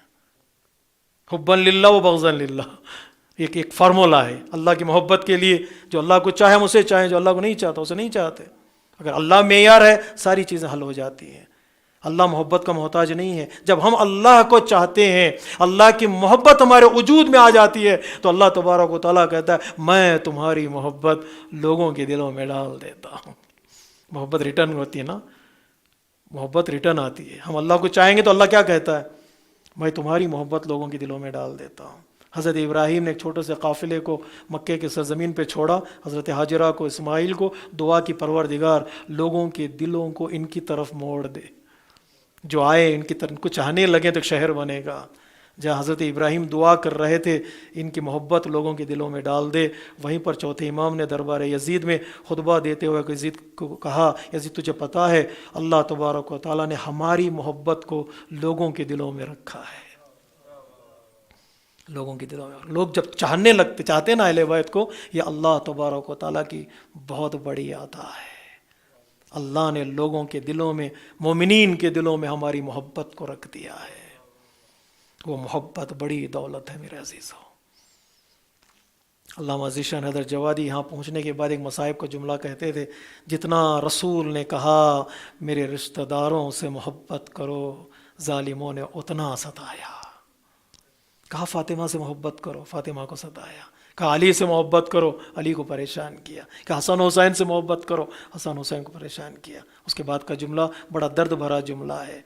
حباً للہ و بغضاً للہ، ایک فارمولا ہے اللہ کی محبت کے لیے، جو اللہ کو چاہے ہم اسے چاہیں، جو اللہ کو نہیں چاہتا اسے نہیں چاہتے۔ اگر اللہ معیار ہے ساری چیزیں حل ہو جاتی ہیں۔ اللہ محبت کا محتاج نہیں ہے۔ جب ہم اللہ کو چاہتے ہیں، اللہ کی محبت ہمارے وجود میں آ جاتی ہے، تو اللہ تبارک و تعالیٰ کہتا ہے میں تمہاری محبت لوگوں کے دلوں میں ڈال دیتا ہوں۔ محبت ریٹرن ہوتی ہے نا، محبت ریٹرن آتی ہے۔ ہم اللہ کو چاہیں گے تو اللہ کیا کہتا ہے؟ میں تمہاری محبت لوگوں کے دلوں میں ڈال دیتا ہوں۔ حضرت ابراہیم نے ایک چھوٹے سے قافلے کو مکے کے سرزمین پہ چھوڑا، حضرت ہاجرہ کو، اسماعیل کو، دعا کی پروردگار لوگوں کے دلوں کو ان کی طرف موڑ دے، جو آئے ان کی طرف، ان کو چاہنے لگے تو ایک شہر بنے گا۔ جہاں حضرت ابراہیم دعا کر رہے تھے ان کی محبت لوگوں کے دلوں میں ڈال دے، وہیں پر چوتھے امام نے دربار یزید میں خطبہ دیتے ہوئے یزید کو کہا یزید تجھے پتہ ہے اللہ تبارک و تعالیٰ نے ہماری محبت کو لوگوں کے دلوں میں رکھا ہے، لوگوں کے دلوں میں۔ لوگ جب چاہتے نا اہل بیت کو، یہ اللہ تبارک و تعالیٰ کی بہت بڑی عطا ہے۔ اللہ نے لوگوں کے دلوں میں، مومنین کے دلوں میں ہماری محبت کو رکھ دیا ہے۔ وہ محبت بڑی دولت ہے میرے عزیزو۔ علامہ ذیشان حیدر جوادی یہاں پہنچنے کے بعد ایک مصائب کا جملہ کہتے تھے، جتنا رسول نے کہا میرے رشتہ داروں سے محبت کرو، ظالموں نے اتنا ستایا۔ کہا فاطمہ سے محبت کرو، فاطمہ کو ستایا۔ کہا علی سے محبت کرو، علی کو پریشان کیا۔ کہا حسن حسین سے محبت کرو، حسن حسین کو پریشان کیا۔ اس کے بعد کا جملہ بڑا درد بھرا جملہ ہے،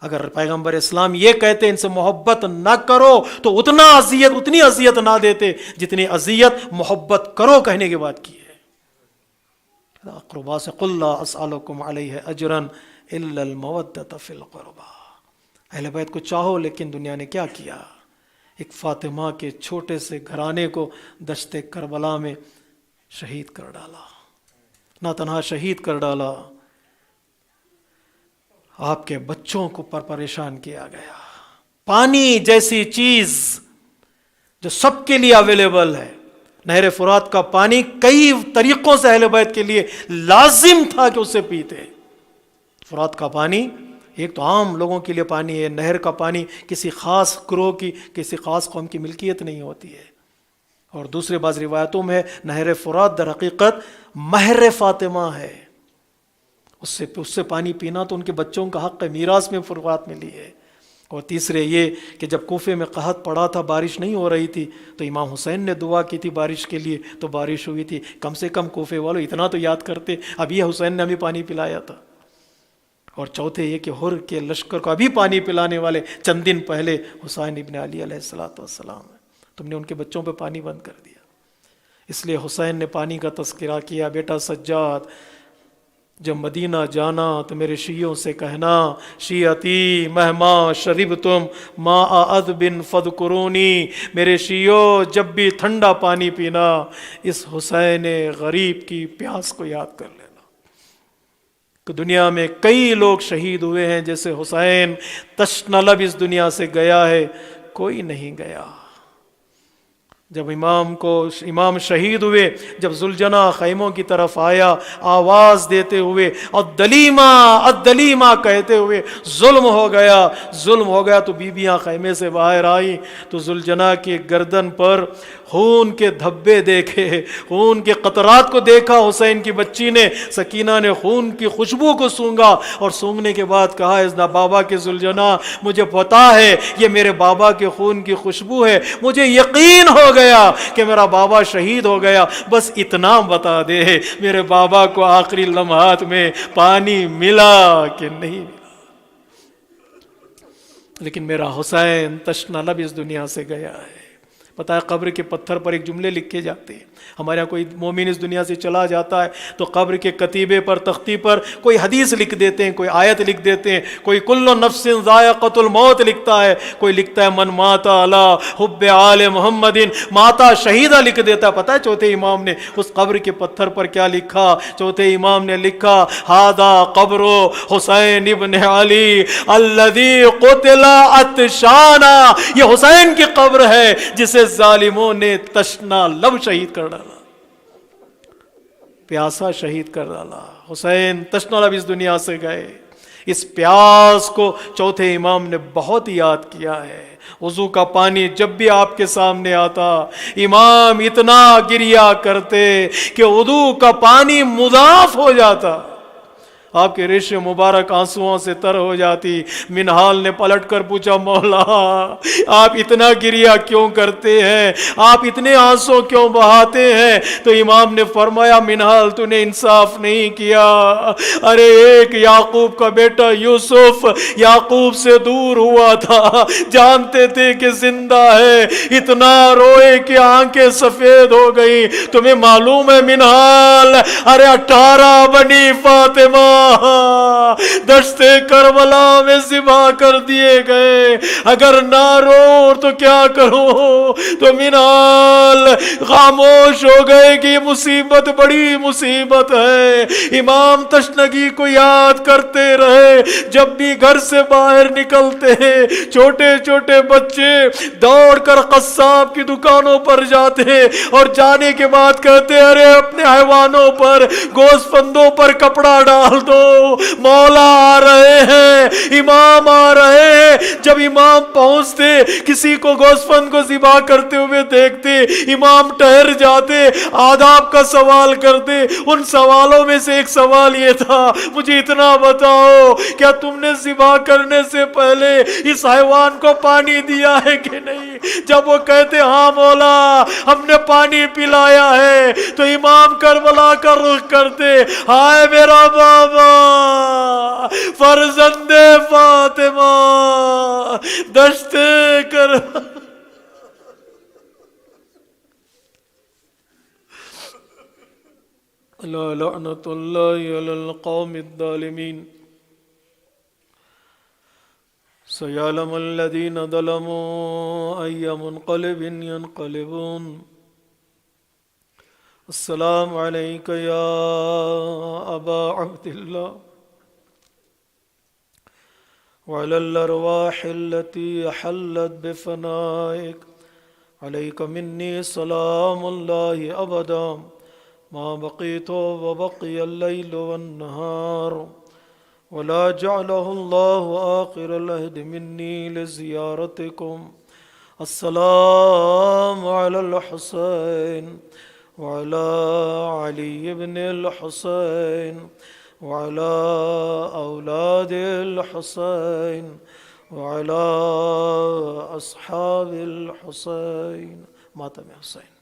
اگر پیغمبر اسلام یہ کہتے ان سے محبت نہ کرو تو اتنی اذیت نہ دیتے جتنی اذیت محبت کرو کہنے کے بعد کی ہے۔ اقربا سے قل لا اسألکم علیہ اجرا الا المودۃ فی القربا، اہل بیت کو چاہو لیکن دنیا نے کیا کیا، ایک فاطمہ کے چھوٹے سے گھرانے کو دشت کربلا میں شہید کر ڈالا، نہ تنہا شہید کر ڈالا، آپ کے بچوں کو پریشان کیا گیا۔ پانی جیسی چیز جو سب کے لیے اویلیبل ہے، نہر فرات کا پانی کئی طریقوں سے اہل بیت کے لیے لازم تھا کہ اسے پیتے۔ فرات کا پانی ایک تو عام لوگوں کے لیے پانی ہے، نہر کا پانی کسی خاص گروہ کی، کسی خاص قوم کی ملکیت نہیں ہوتی ہے۔ اور دوسرے بعض روایتوں میں نہر فرات در حقیقت مہر فاطمہ ہے، اس سے پانی پینا تو ان کے بچوں کا حق ہے، میراث میں فرات ملی ہے۔ اور تیسرے یہ کہ جب کوفے میں قحط پڑا تھا، بارش نہیں ہو رہی تھی، تو امام حسین نے دعا کی تھی بارش کے لیے، تو بارش ہوئی تھی۔ کم سے کم کوفے والوں اتنا تو یاد کرتے، اب یہ حسین نے ہمیں پانی پلایا تھا۔ اور چوتھے یہ کہ حر کے لشکر کو ابھی پانی پلانے والے چند دن پہلے حسین ابن علی علیہ السلام، تم نے ان کے بچوں پہ پانی بند کر دیا۔ اس لیے حسین نے پانی کا تذکرہ کیا، بیٹا سجاد جب مدینہ جانا تو میرے شیعوں سے کہنا، شیعتی مہما شربتم ماء عذب فاذکرونی، میرے شیعوں جب بھی ٹھنڈا پانی پینا اس حسین غریب کی پیاس کو یاد کر لینا۔ کہ دنیا میں کئی لوگ شہید ہوئے ہیں، جیسے حسین تشنہ لب اس دنیا سے گیا ہے کوئی نہیں گیا۔ جب امام شہید ہوئے، جب ذوالجناح خیموں کی طرف آیا آواز دیتے ہوئے الدلیمہ الدلیمہ کہتے ہوئے، ظلم ہو گیا تو بیویاں خیمے سے باہر آئیں تو ذوالجناح کی گردن پر خون کے دھبے دیکھے، خون کے قطرات کو دیکھا۔ حسین کی بچی نے، سکینہ نے خون کی خوشبو کو سونگھا اور سونگھنے کے بعد کہا، ازنا بابا کے ذوالجناح مجھے پتا ہے یہ میرے بابا کے خون کی خوشبو ہے، مجھے یقین ہو گیا کہ میرا بابا شہید ہو گیا، بس اتنا بتا دے میرے بابا کو آخری لمحات میں پانی ملا کہ نہیں ملا۔ لیکن میرا حسین تشنہ لب اس دنیا سے گیا ہے۔ پتہ ہے قبر کے پتھر پر ایک جملے لکھے جاتے ہیں، ہمارے یہاں کوئی مومن اس دنیا سے چلا جاتا ہے تو قبر کے کتیبے پر، تختی پر کوئی حدیث لکھ دیتے ہیں، کوئی آیت لکھ دیتے ہیں، کوئی کل نفس ذائقۃ الموت لکھتا ہے، کوئی لکھتا ہے من مات علی حب آل محمد ماتا شہیدہ لکھ دیتا ہے۔ پتہ ہے چوتھے امام نے اس قبر کے پتھر پر کیا لکھا؟ چوتھے امام نے لکھا ھذا قبر حسین ابن علی الذی قتل عطشانا، یہ حسین کی قبر ہے جسے ظالموں نے تشنہ لب شہید کر ڈالا، پیاسا شہید کر ڈالا۔ حسین تشنہ لب اس دنیا سے گئے، اس پیاس کو چوتھے امام نے بہت یاد کیا ہے۔ وضو کا پانی جب بھی آپ کے سامنے آتا امام اتنا گریا کرتے کہ وضو کا پانی مضاف ہو جاتا، آپ کے ریش مبارک آنسوؤں سے تر ہو جاتی۔ منہال نے پلٹ کر پوچھا، مولا آپ اتنا گریا کیوں کرتے ہیں، آپ اتنے آنسو کیوں بہاتے ہیں؟ تو امام نے فرمایا، منہال تو نے انصاف نہیں کیا، ارے ایک یعقوب کا بیٹا یوسف یعقوب سے دور ہوا تھا، جانتے تھے کہ زندہ ہے، اتنا روئے کہ آنکھیں سفید ہو گئی۔ تمہیں معلوم ہے منہال، ارے 18 بنی فاطمہ دشت کربلا میں ذبح کر دیے گئے، اگر نہ رو تو کیا کروں؟ تو منہال خاموش ہو گئے کہ یہ مصیبت بڑی مصیبت ہے۔ امام تشنگی کو یاد کرتے رہے، جب بھی گھر سے باہر نکلتے چھوٹے چھوٹے بچے دوڑ کر قصاب کی دکانوں پر جاتے اور جانے کے بعد کہتے، ارے اپنے حیوانوں پر، گوشت پندوں پر کپڑا ڈال دو، مولا آ رہے ہیں، امام آ رہے ہیں، جب امام پہنچتے کسی کو گوسفند کو ذبح کرتے ہوئے دیکھتے، امام ٹھہر جاتے، آداب کا سوال کرتے۔ ان سوالوں میں سے ایک سوال یہ تھا، مجھے اتنا بتاؤ کیا تم نے ذبح کرنے سے پہلے اس حیوان کو پانی دیا ہے کہ نہیں؟ جب وہ کہتے ہاں مولا ہم نے پانی پلایا ہے، تو امام کربلا کا رخ کرتے، ہائے میرا بابا فرزند فاطمہ دشت کر لا لعنت اللہ علی القوم الظالمین۔ سيعلم الذين ظلموا أي منقلب ينقلبون۔ السلام عليك يا أبا عبد الله وعلى الأرواح التي حلت بفنائك، عليك مني سلام الله أبدا ما بقيت وبقي الليل والنهار، ولا جعله الله آخر العهد مني لزيارتكم۔ السلام على الحسين وعلى علي بن الحسين وعلى أولاد الحسين وعلى أصحاب الحسين۔ ماتم حسین۔